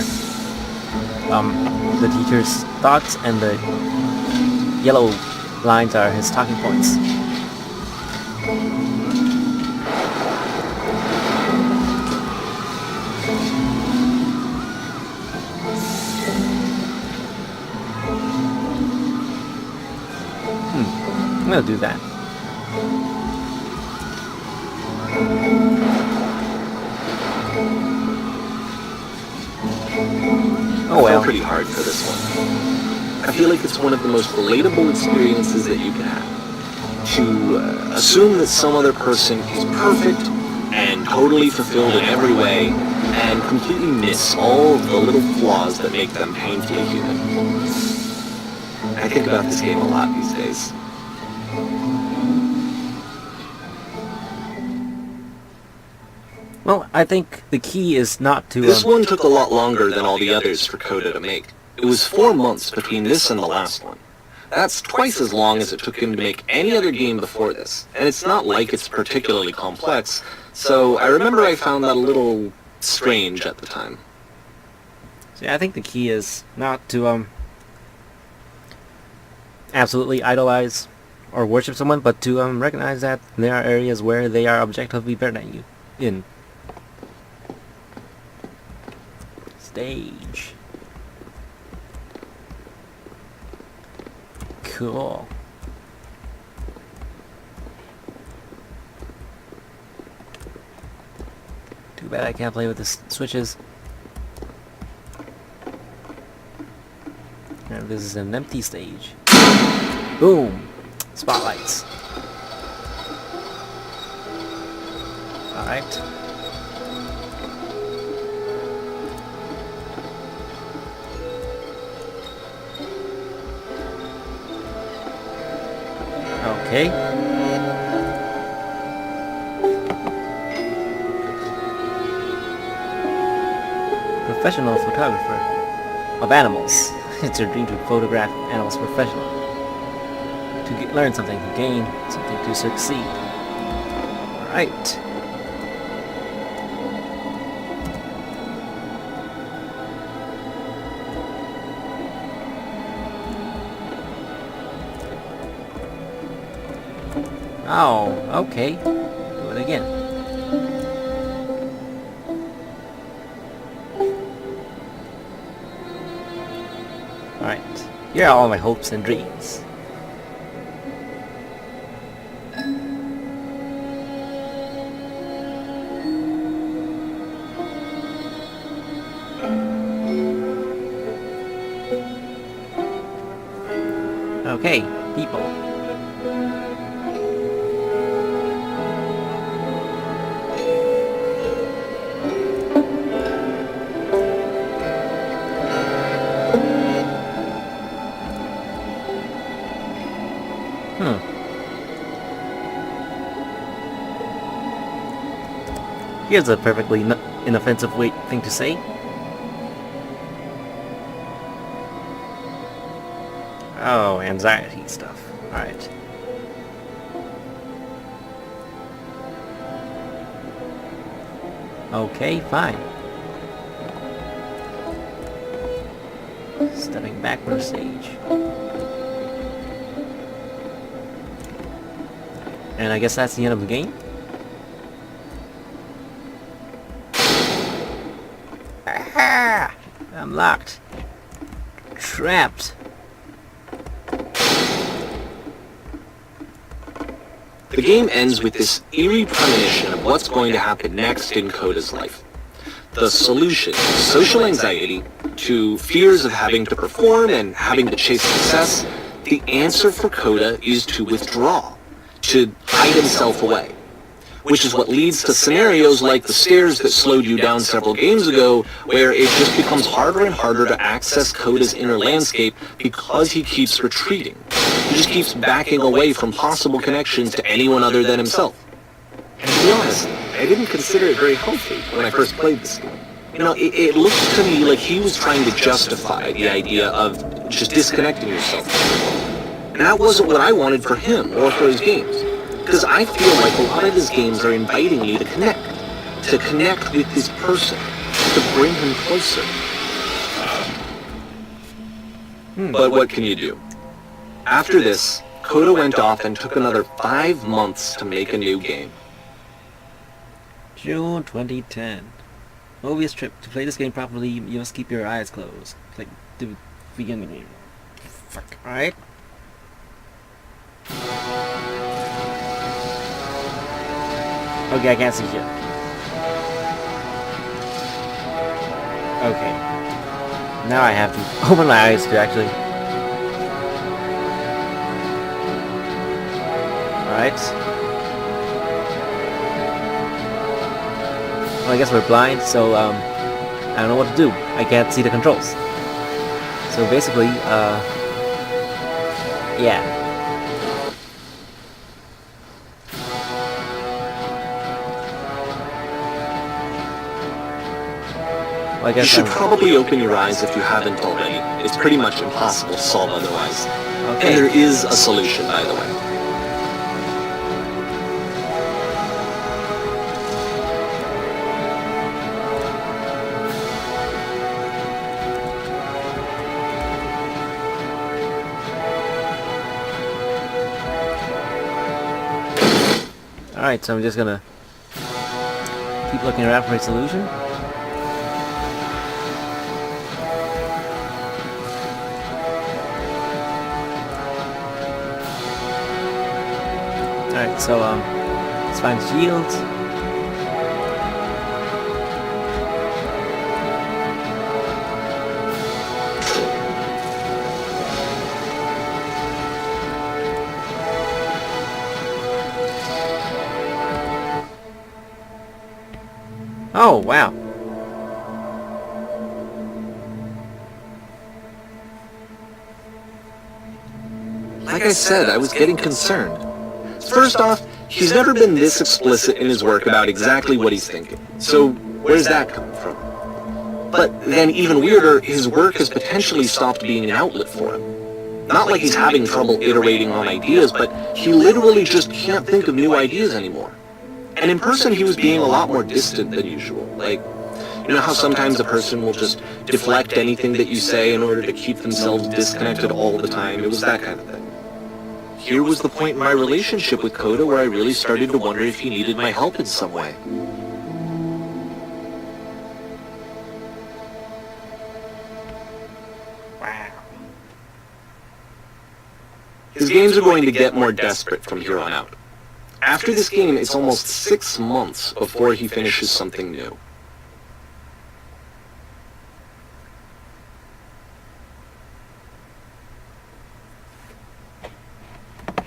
the teacher's thoughts, and the yellow lines are his talking points. I'm gonna do that. Oh
I fell
well.
pretty hard for this one. I feel like it's one of the most relatable experiences that you can have. To assume that some other person is perfect and totally fulfilled in every way, and completely miss all of the little flaws that make them painfully human. I think about this game a lot these days.
Well, I think the key is not to...
This one took a lot longer than all the others for Coda to make. It was 4 months between this and the last one. That's twice as long as it took him to make any other game before this, and it's not like it's particularly complex, so I remember I found that a little strange at the time.
See, I think the key is not to absolutely idolize or worship someone, but to recognize that there are areas where they are objectively better than you in. Stage. Cool. bad I can't play with the switches. And this is an empty stage. Boom! Spotlights. Alright. Okay. Professional photographer of animals. It's your dream to photograph animals professionally. To learn something, to gain something, to succeed. Alright. Oh, okay. Do it again. Alright. Here are all my hopes and dreams. Okay, people. Here's a perfectly inoffensive thing to say. Oh, anxiety stuff. Alright. Okay, fine. Stepping back from the stage. And I guess that's the end of the game? Aha! I'm locked. Trapped.
The game ends with this eerie premonition of what's going to happen next in Coda's life. The solution, social anxiety, to fears of having to perform and having to chase success, the answer for Coda is to withdraw, to hide himself away. Which is what leads to scenarios like the stairs that slowed you down several games ago, where it just becomes harder and harder to access Coda's inner landscape because he keeps retreating. He just keeps backing away from possible connections to anyone other than himself. And to be honest, I didn't consider it very healthy when I first played this game. You know, it looked to me like he was trying to justify the idea of just disconnecting yourself. And that wasn't what I wanted for him or for his games. Because I feel like a lot of his games are inviting you to connect with this person, to bring him closer. But what can you do? After this, Coda went off and took another 5 months to make a new game.
June 2010. Mobius trip. To play this game properly, you must keep your eyes closed. Like the beginning game. Fuck. Alright. Okay, I can't see shit. Okay. Now I have to open my eyes to actually... Alright. Well, I guess we're blind, so, I don't know what to do. I can't see the controls. So basically, yeah. Well, I guess
You should probably open your eyes if you haven't already. It's pretty much impossible to solve otherwise.
Okay.
And there is a solution, by the way.
Alright, so I'm just gonna keep looking around for a solution. Alright, so let's find shields. Oh, wow.
Like I said, I was getting concerned. First off, he's never been this explicit in his work about exactly what he's thinking. So, where's that coming from? But then, even weirder, his work has potentially stopped being an outlet for him. Not like he's having trouble iterating on ideas, but he literally just can't think of new ideas anymore. And in person, he was being a lot more distant than usual. Like, you know how sometimes a person will just deflect anything that you say in order to keep themselves disconnected all the time? It was that kind of thing. Here was the point in my relationship with Coda where I really started to wonder if he needed my help in some way.
Wow.
His games are going to get more desperate from here on out. After this game, it's almost 6 months before he finishes something new.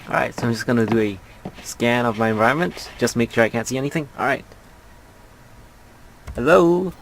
Alright, so I'm just gonna do a scan of my environment. Just make sure I can't see anything. Alright. Hello?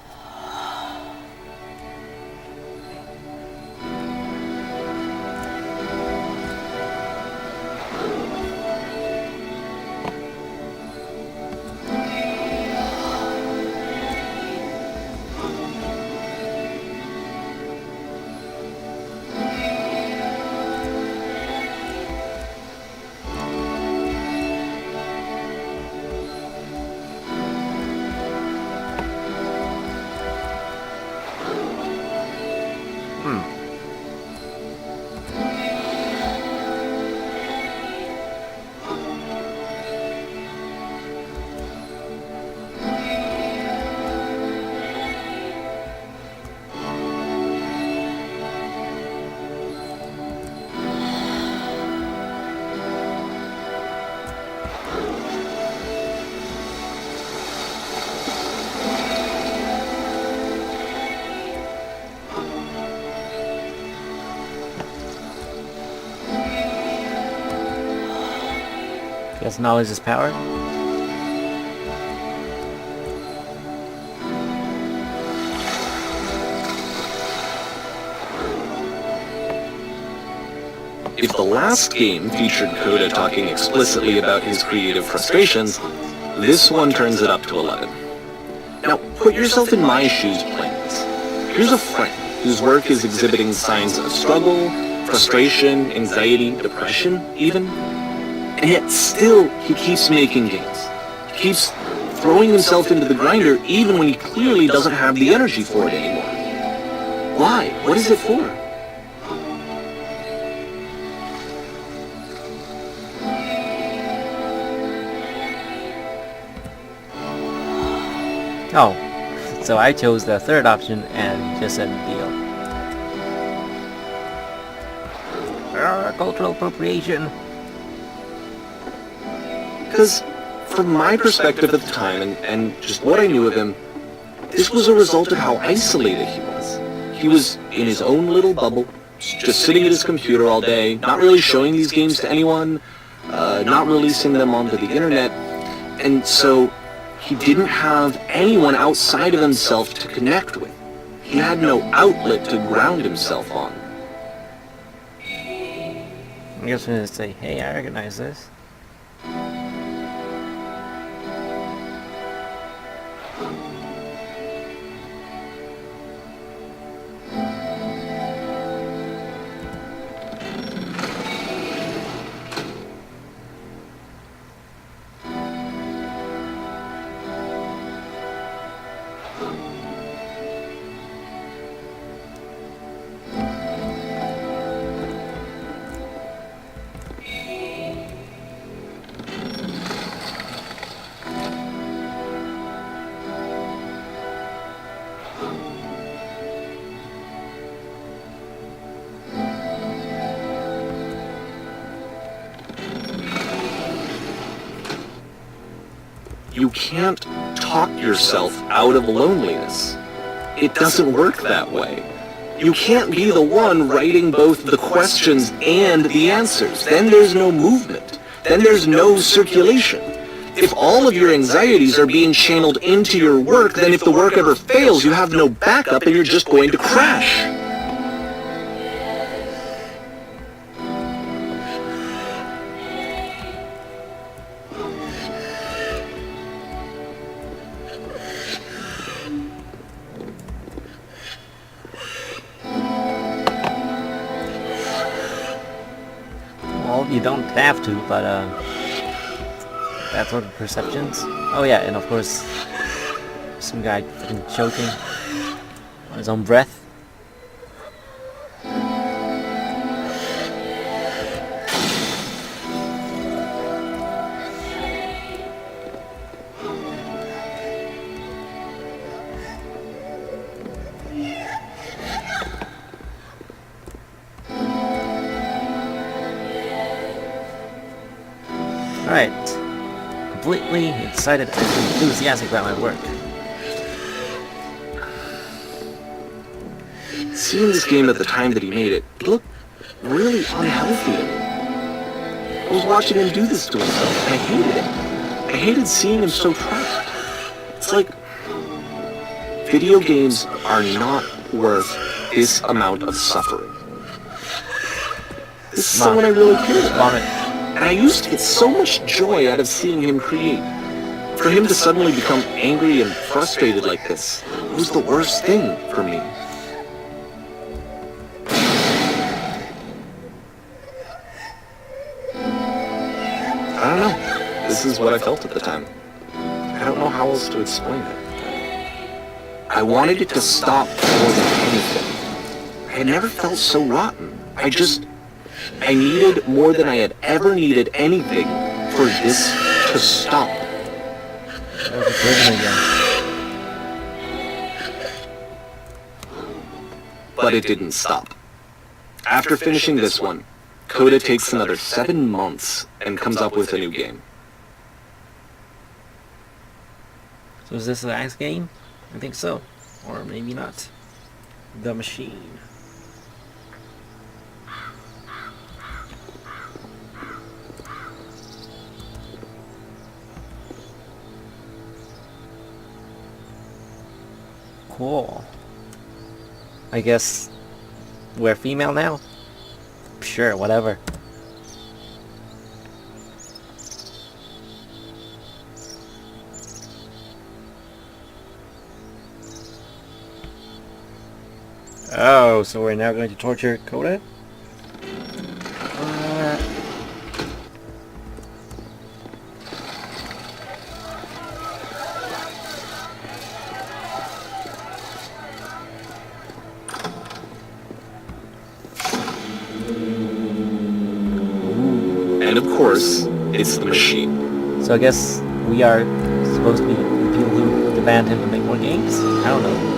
Guess knowledge is power.
If the last game featured Coda talking explicitly about his creative frustrations, this one turns it up to 11. Now, put yourself in my shoes playing this. Here's a friend whose work is exhibiting signs of struggle, frustration, anxiety, depression, even. And yet still, he keeps making games. He keeps throwing himself into the grinder even when he clearly doesn't have the energy for it anymore. Why? What is it for?
Oh, so I chose the third option and just said deal. Cultural appropriation.
Because from my perspective at the time, and just what I knew of him, this was a result of how isolated he was. He was in his own little bubble, just sitting at his computer all day, not really showing these games to anyone, not releasing them onto the internet, and so he didn't have anyone outside of himself to connect with. He had no outlet to ground himself on.
I'm just gonna say, hey, I recognize this.
You can't talk yourself out of loneliness. It doesn't work that way. You can't be the one writing both the questions and the answers. Then there's no movement. Then there's no circulation. If all of your anxieties are being channeled into your work, then if the work ever fails, you have no backup and you're just going to crash.
Well, you don't have to, but that sort of perceptions. Oh yeah, and of course, some guy fucking choking on his own breath. Alright. Completely excited and enthusiastic about my work.
Seeing this game at the time that he made it, it looked really unhealthy to me. I was watching him do this to himself, and I hated it. I hated seeing him so trapped. It's like, video games are not worth this amount of suffering. This is someone I really cared about. And I used to get so much joy out of seeing him create. For him to suddenly become angry and frustrated like this, it was the worst thing for me. I don't know. This is what I felt at the time. I don't know how else to explain it. I wanted it to stop more than anything. I had never felt so rotten. I needed more than I had ever needed anything for this to stop.
There's a prison again.
But it didn't stop. After finishing this one, Coda takes another 7 months and comes up with a new game.
So is this the last game? I think so. Or maybe not. The Machine. Cool. I guess we're female now? Sure, whatever. Oh, so we're now going to torture Coda?
And of course, it's the Machine.
So I guess we are supposed to be the people who demand him to make more games? I don't know.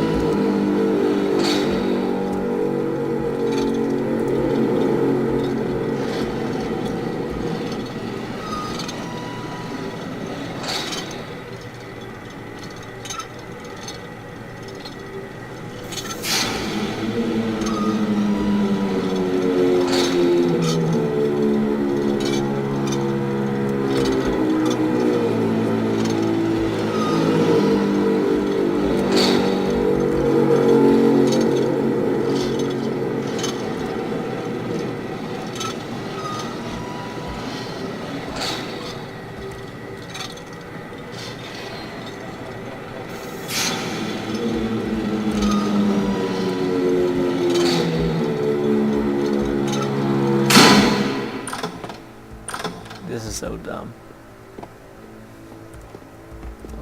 This is so dumb.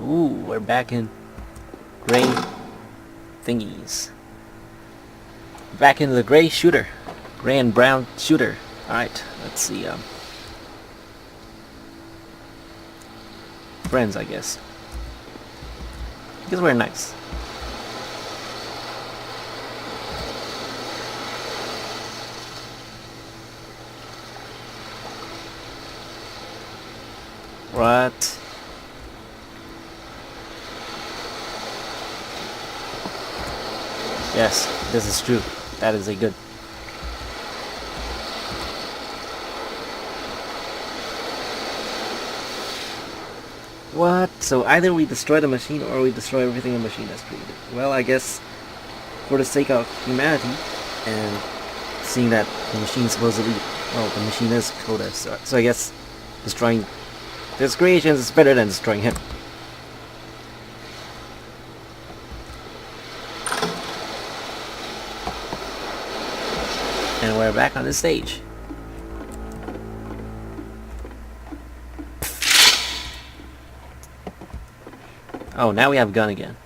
Ooh, we're back in gray thingies. Back into the gray shooter. Gray and brown shooter. Alright, let's see. Friends, I guess. Because we're nice. What? Yes, this is true. That is a good. What? So either we destroy the machine or we destroy everything the machine has created. Well, I guess for the sake of humanity and seeing that the machine supposedly, well, the machine is Coda, so I guess destroying his creations is better than destroying him. And we're back on the stage. Oh, now we have a gun again.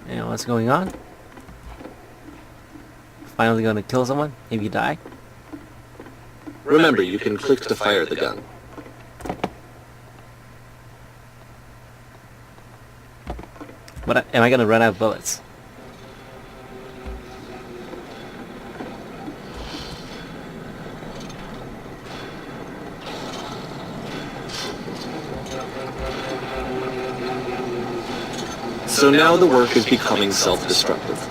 And what's going on? Finally gonna kill someone? Maybe die?
Remember, you can click to fire the gun.
What? Am I gonna run out of bullets?
So now the work is becoming self-destructive.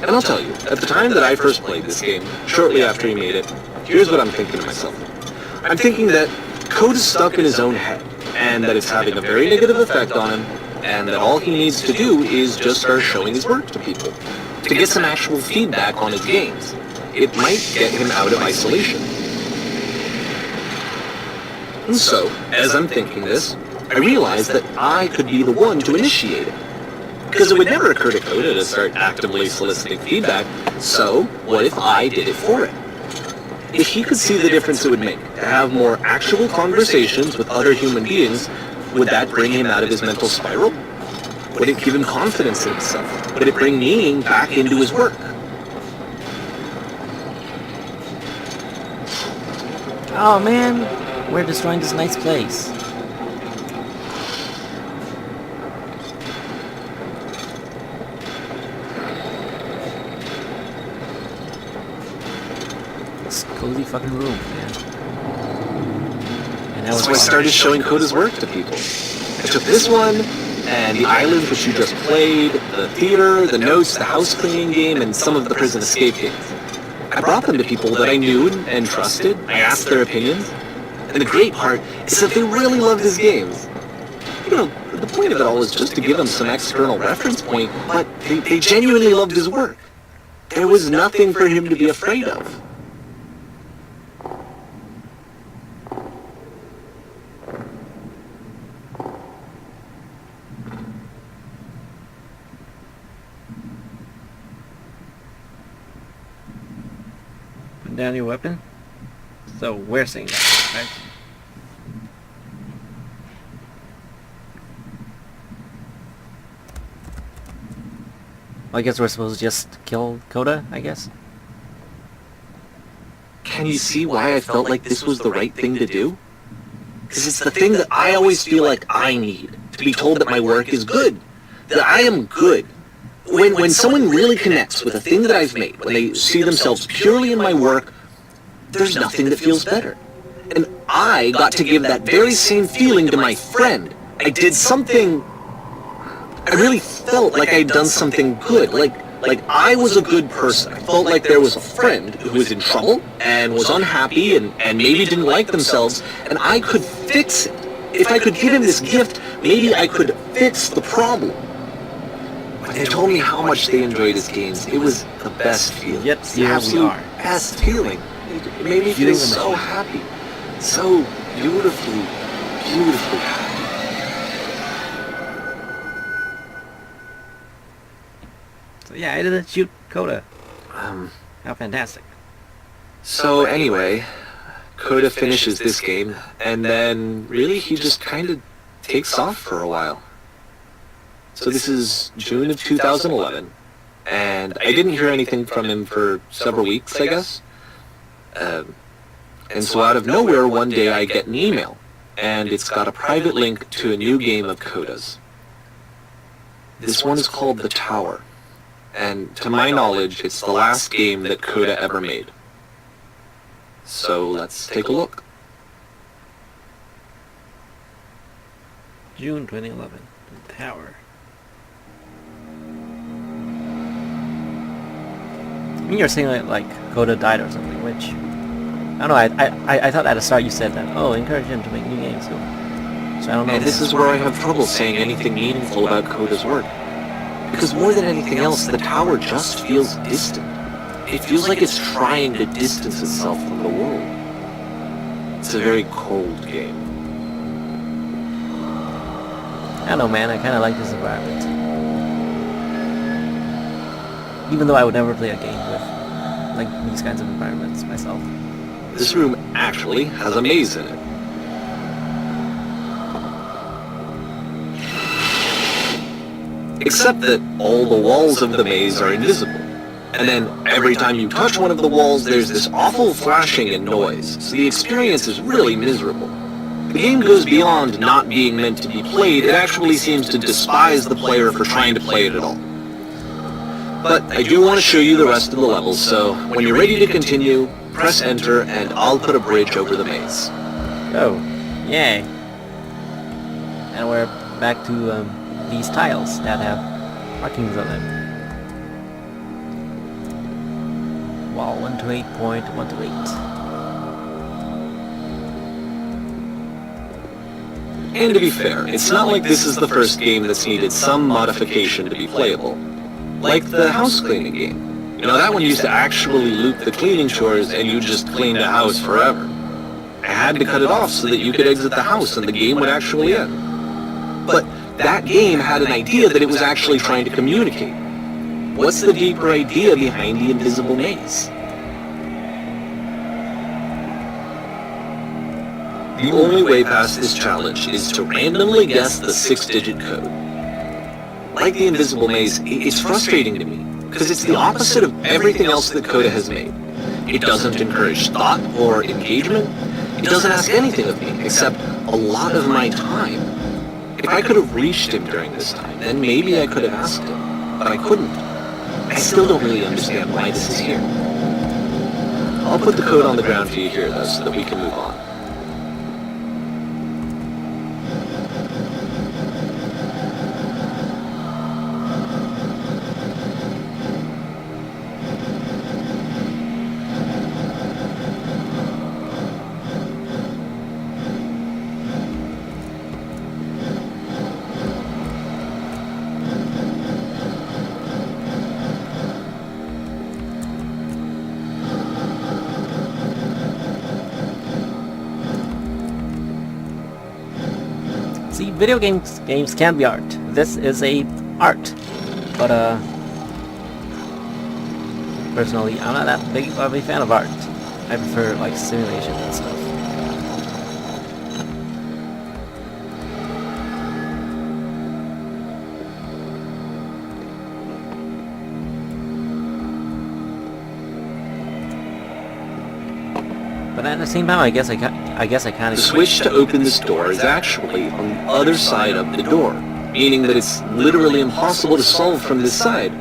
And I'll tell you, at the time that I first played this game, shortly after he made it, here's what I'm thinking to myself. I'm thinking that Code is stuck in his own head, and that it's having a very negative effect on him, and that all he needs to do is just start showing his work to people, to get some actual feedback on his games. It might get him out of isolation. And so, as I'm thinking this, I realize that I could be the one to initiate it. Because it would never occur to Coda to start actively soliciting feedback, so what if I did it for him? If he could see the difference it would make to have more actual conversations with other human beings, would that bring him out of his mental spiral? Would it give him confidence in himself? Would it bring meaning back into his work?
Oh man, we're destroying this nice place. This cozy fucking room, man. And that was
So I started showing Coda's work to people. I took this one, and the island which you just played, the theater, the notes, the house cleaning game, and some of the prison escape games. I brought them to people that I knew and trusted. I asked their opinions. And the great part is that they really loved his games. You know, the point of it all is just to give them some external reference point, but they genuinely loved his work. There was nothing for him to be afraid of.
Put down your weapon. So we're saying that, right? Well, I guess we're supposed to just kill Coda, I guess.
Can you see why I felt like this was the right thing to do? Because it's the thing that I always feel like I need, to be told that my work is good, that I am good. When someone really connects with a thing that I've made, when they see themselves purely in my work, there's nothing that feels better. And I got to give that very same feeling to my friend. I did something... I really felt like I'd done something good, like I was a good person. I felt like there was a friend who was in trouble and was unhappy and maybe didn't like themselves, and I could fix it. If I could give him this gift, maybe I could fix the problem. When they told me how much they enjoyed his games, it was the best feeling.
Yet
It's the
here we
absolute
are.
best feeling. It made me feel so happy. So beautifully, beautifully happy.
So yeah, I didn't shoot Coda. How fantastic.
So anyway, Coda finishes this game, and then really he just kind of takes off for a while. So this is June of 2011, and I didn't hear anything from him for several weeks, I guess. And so out of nowhere, one day I get an email, and it's got a private link to a new game of Coda's. This one is called The Tower, and to my knowledge, it's the last game that Coda ever made. So let's take a look.
June 2011. The Tower. I mean, you're saying like Coda died or something, which don't know. I thought at the start you said that. Oh, encourage him to make new games. So I don't know.
And this is where I have trouble saying anything meaningful about Coda's work. Because more than anything else, the tower just feels distant. It feels like it's trying to distance itself from the world. It's a very cold game.
I don't know, man. I kind of like this environment. Even though I would never play a game with like these kinds of environments myself.
This room actually has a maze in it. Except that all the walls of the maze are invisible. And then every time you touch one of the walls, there's this awful flashing and noise, so the experience is really miserable. The game goes beyond not being meant to be played, it actually seems to despise the player for trying to play it at all. But I do want to show you the rest of the levels, so when you're ready to continue, press enter and I'll put a bridge over the maze.
Oh, yay. And we're back to these tiles that have markings on them. Wall 128.128.
And to be fair, it's not like this is the first game that's needed some modification to be playable. Like the house cleaning game. You know, that one used to actually loop the cleaning chores and you just cleaned the house forever. I had to cut it off so that you could exit the house and the game would actually end. But that game had an idea that it was actually trying to communicate. What's the deeper idea behind the invisible maze? The only way past this challenge is to randomly guess the 6-digit code. Like the invisible maze, it's frustrating to me, because it's the opposite of everything else that Coda has made. It doesn't encourage thought or engagement. It doesn't ask anything of me, except a lot of my time. If I could have reached him during this time, then maybe I could have asked him, but I couldn't. I still don't really understand why this is here. I'll put the code on the ground for you here, though, so that we can move on.
See, video games can be art. This is a art, but personally, I'm not that big of a fan of art. I prefer like simulation and stuff. But at the same time, I guess I kind of.
The switch to open this door is actually on the other side of the door, meaning that it's literally impossible to solve from this side.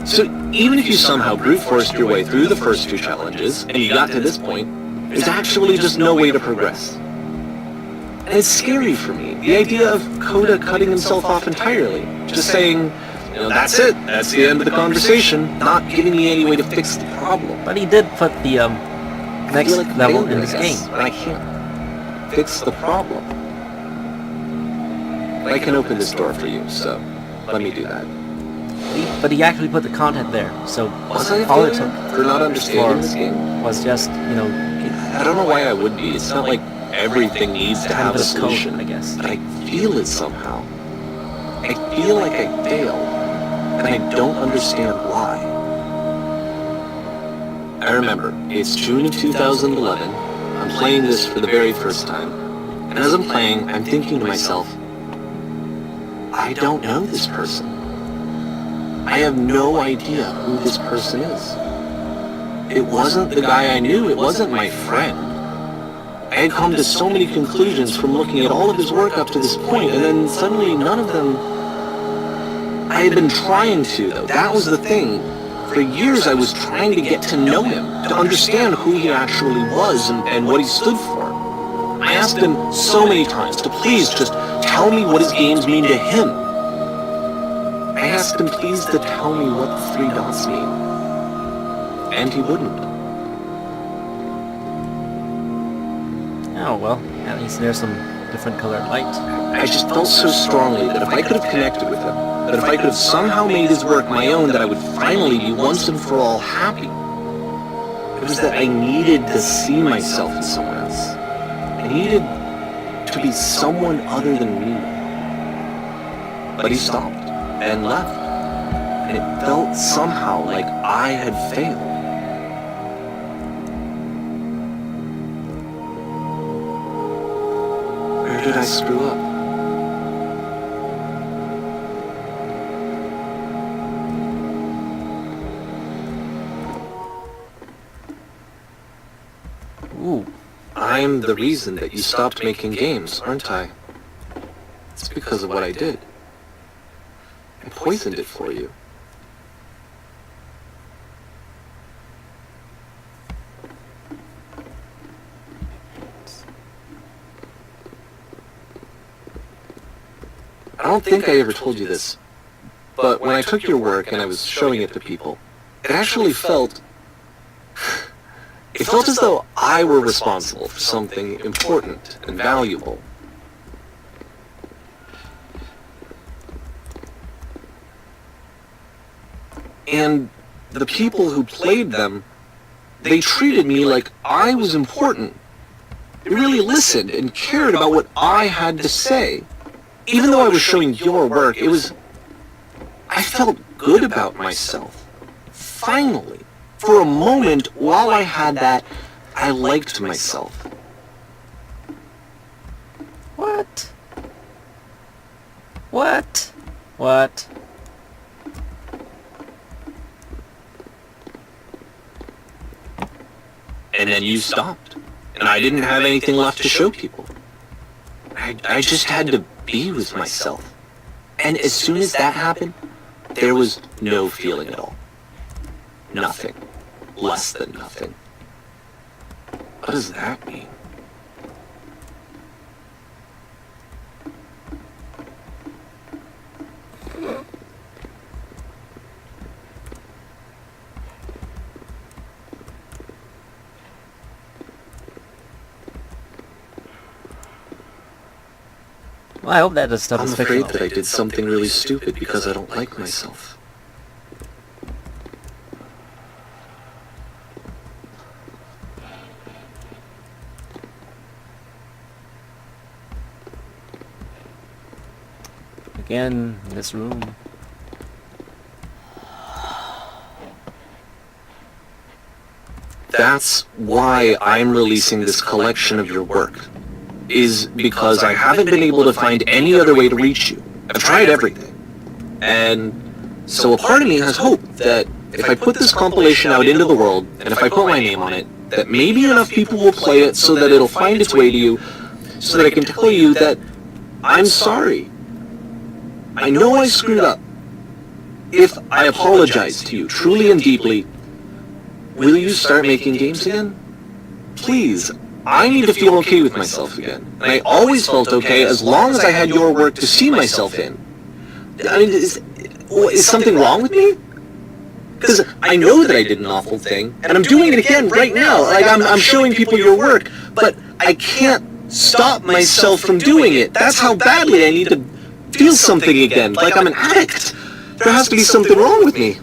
So even if you somehow brute forced your way through the first two challenges, and you got to this point, there's actually just no way to progress. And it's scary for me, the idea of Coda cutting himself off entirely, just saying, you know, that's it, that's the end of the conversation, not giving me any way to fix the problem.
But he did put the next level in this game.
But I can't fix the problem. But I can open this door for you, so let me do that.
But he actually put the content there, so
Was I
all it took
for not understanding this game?
was just, you know,
I don't know why I would be. It's not like everything needs to have a
canvas code,
solution.
I guess.
But I feel it somehow. I feel like I failed, and I don't understand why. I remember, it's June of 2011, I'm playing this for the very first time, and as I'm playing, I'm thinking to myself, I don't know this person. I have no idea who this person is. It wasn't the guy I knew, it wasn't my friend. I had come to so many conclusions from looking at all of his work up to this point, and then suddenly none of them... I had been trying to, though. That was the thing. For years I was trying to get to know him, to understand who he actually was and what he stood for. I asked him so many times to please just tell me what his games mean to him. I asked him please to tell me what the 3 dots mean. And he wouldn't.
Oh, well, at least there's some different colored light.
I just felt so strongly that if I could have connected with him, that if I could have somehow made his work my own, that I would finally be once and for all happy. It was that I needed to see myself in someone else. I needed to be someone other than me. But he stopped and left. And it felt somehow like I had failed. Where did I screw up?
Ooh.
I'm the reason that you stopped making games, aren't I? It's because of what I did. I poisoned it for you. I don't think I ever told you this, but when I took your work and I was showing it to people, it actually felt... It felt as though I were responsible for something important and valuable. And the people who played them, they treated me like I was important. They really listened and cared about what I had to say. Even though I was showing your work, I felt good about myself. Finally. For a moment, while I had that, I liked myself.
What? What? What?
And then you stopped. And I didn't have anything left to show people. I just had to be with myself. And as soon as that happened, there was no feeling at all. Nothing. Less than nothing. What does that mean?
Well, I hope that the stuff
I'm
is
afraid
fictional.
that I did something really stupid because I don't like myself.
Again, in this room.
That's why I'm releasing this collection of your work, is because I haven't been able to find any other way to reach you. I've tried everything. And so a part of me has hope that if I put this compilation out into the world, and if I put my name on it, that maybe enough people will play it so that it'll find its way to you, so that I can tell you that I'm sorry. I know I screwed up. If I apologize to you truly and deeply, will you start making games again? Please, I need to feel okay with myself again. And I always felt okay as long as I had your work to see myself in. I mean, is something wrong with me? Because I know that I did an awful thing, and I'm doing it again right now. Like, I'm showing people your work, but I can't stop myself from doing it. That's how badly I need to feel something again, like I'm an addict. There has to be something wrong with me.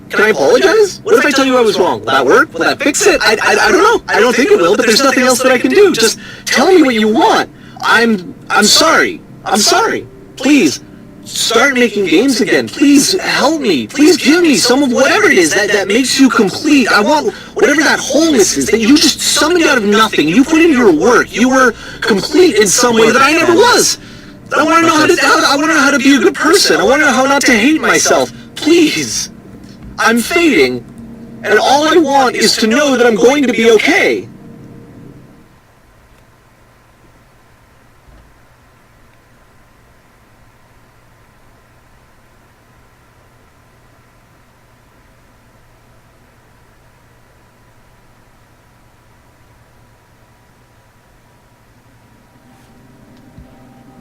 Can I apologize? What if I tell you I was wrong? Will that work? Will that fix it? I don't know. I don't think it will, but there's nothing else that I can do. Just tell me what you want. I'm sorry. I'm sorry. Please, start making games again. Please help me. Please give me some of whatever it is that makes you complete. I want whatever that wholeness is that you just summoned out of nothing. You put in your work. You were complete in some way that I never was. I want to know I want to know how to be a good person. I want to know how not to hate myself. Please. I'm fading, and all I want is to know that I'm going to be okay.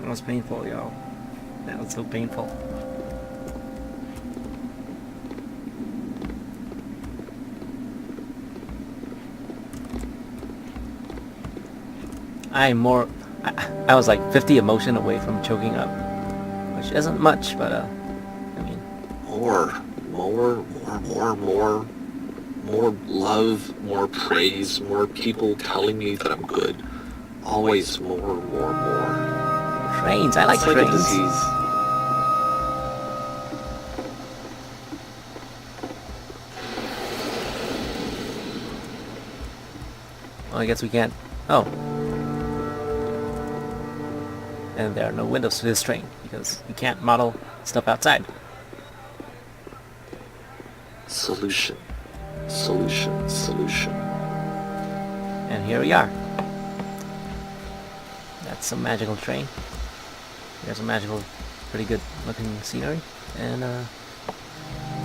That was painful, y'all. That was so painful. I was like 50 emotion away from choking up, which isn't much, but I mean,
More love, more praise, more people telling me that I'm good. Always more.
trains. I like
It's like a
trains.
disease.
Well, I guess we can't. Oh. And there are no windows to this train because you can't model stuff outside.
Solution.
And here we are. That's some magical train. There's some magical, pretty good looking scenery. And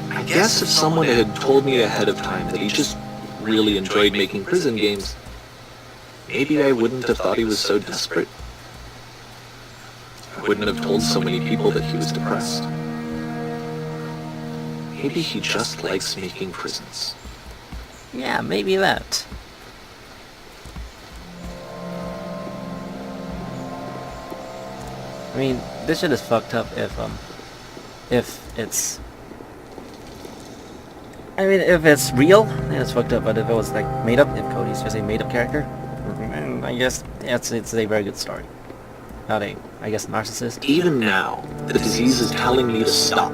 I guess if someone had told me ahead of time that he just really enjoyed making prison games, maybe I wouldn't have thought he was so desperate. I wouldn't have told so many people that he was depressed. Maybe he just likes making prisons.
yeah, maybe that. I mean, this shit is fucked up if it's... I mean, if it's real, then it's fucked up, but if it was, like, made up, if Cody's just a made-up character, then I guess it's a very good story. Not a, I guess, narcissist.
Even now, the disease is telling me to stop.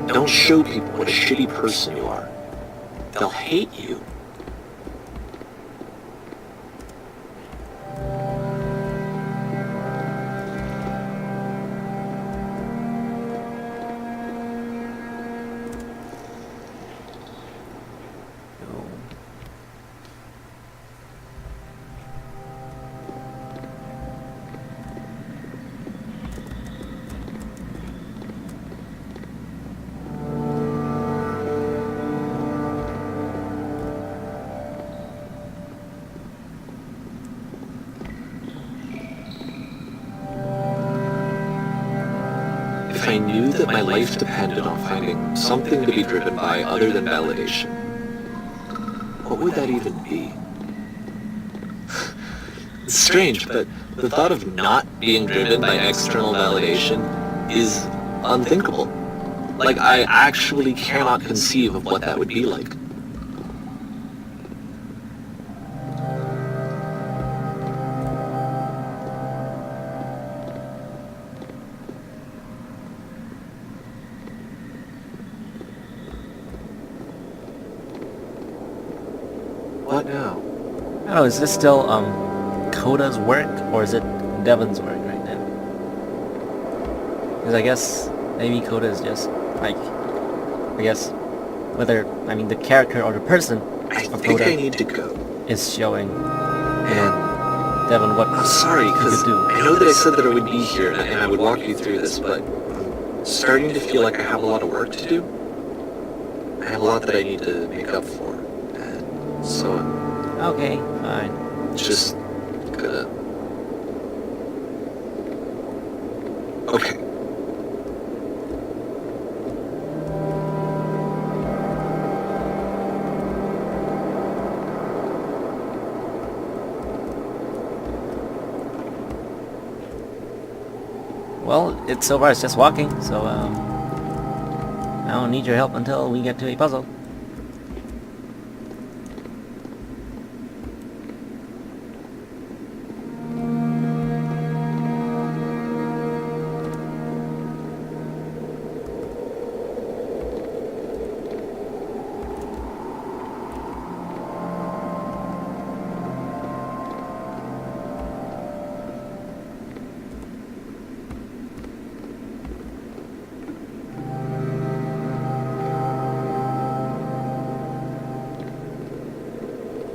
Don't show people what a shitty person you are. They'll hate you. If I knew that my life depended on finding something to be driven by other than validation, what would that even be? It's strange, but the thought of not being driven by external validation is unthinkable. Like, I actually cannot conceive of what that would be like. What now?
I don't know, is this still, Coda's work, or is it Devon's work right now? Because I guess maybe Coda is just, like, I guess, whether, I mean, the character or the person
I
of
think
Coda
I need to go.
is showing,
Man,
Devon what
I'm sorry,
he
because
could do.
I know that I said that I would be here and I would walk you through this, but I'm starting to feel like I have a lot of work to do. I have a lot that I need to make up for. And so I'm
Okay, fine.
just gonna... Okay.
Well, so far it's just walking, so, I don't need your help until we get to a puzzle.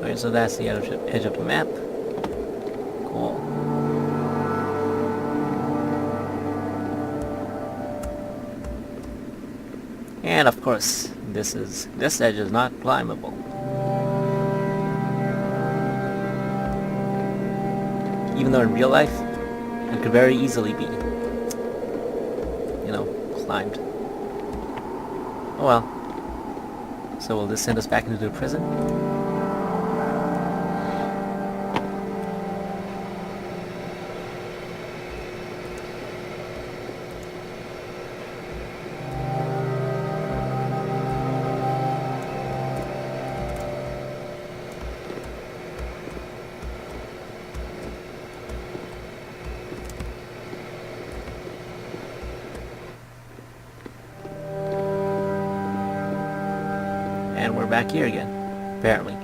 Okay, so that's the edge of the map. Cool. And of course, this edge is not climbable. Even though in real life, it could very easily be, climbed. Oh well. So will this send us back into the prison? And we're back here again, apparently.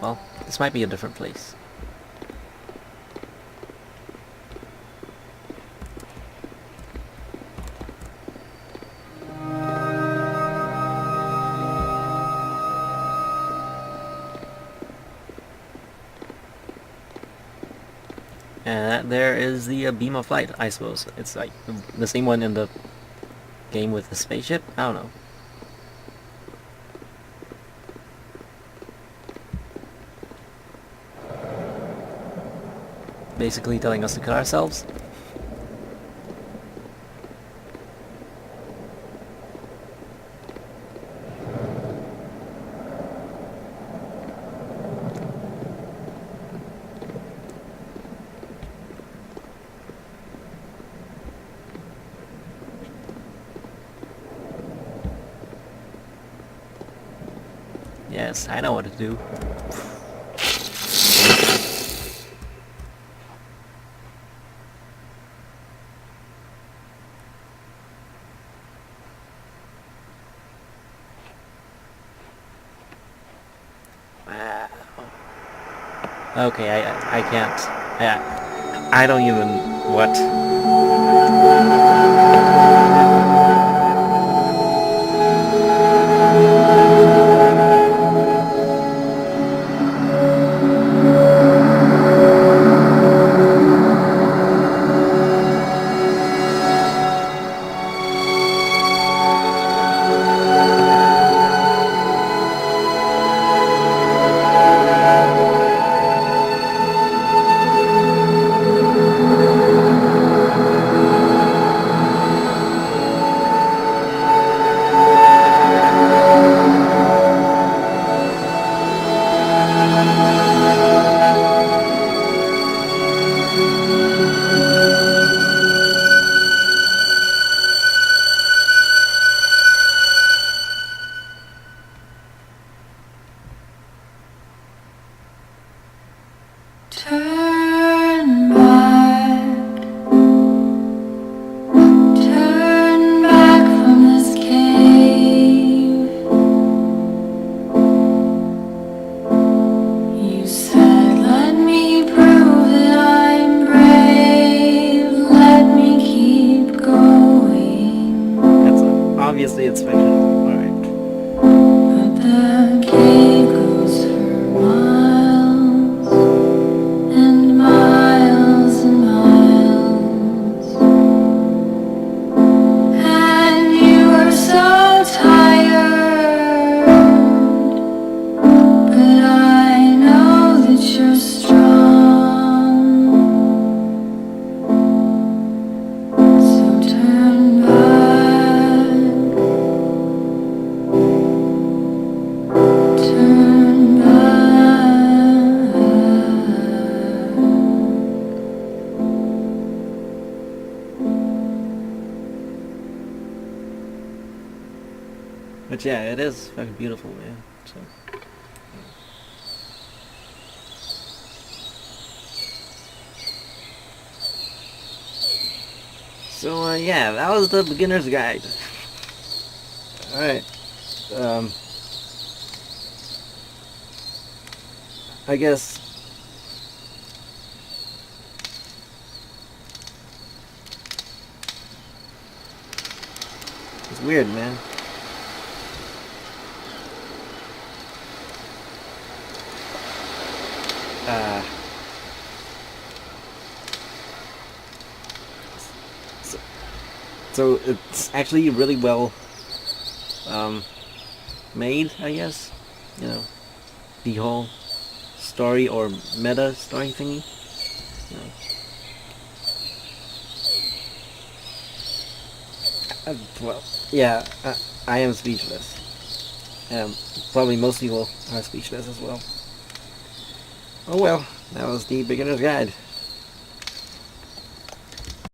Well, this might be a different place. And there is the beam of light, I suppose. It's like the same one in the game with the spaceship? I don't know. Basically telling us to kill ourselves. Yes, I know what to do. Okay, I can't. I don't even... What?
Turn back from this cave. You said, let me prove that I'm brave. Let me keep going.
That's obviously it's fictional. Alright.
But the cave goes for miles and miles and miles. And you are so tired, but I know that you're strong. So turn back, turn back.
But yeah, it is fucking beautiful, man. So. So yeah, that was the beginner's guide. Alright. I guess it's weird, man. So it's actually really well made, I guess. You know, the whole story or meta story thingy. You know. Well, yeah, I am speechless. Probably most people are speechless as well. Oh well, that was the beginner's guide.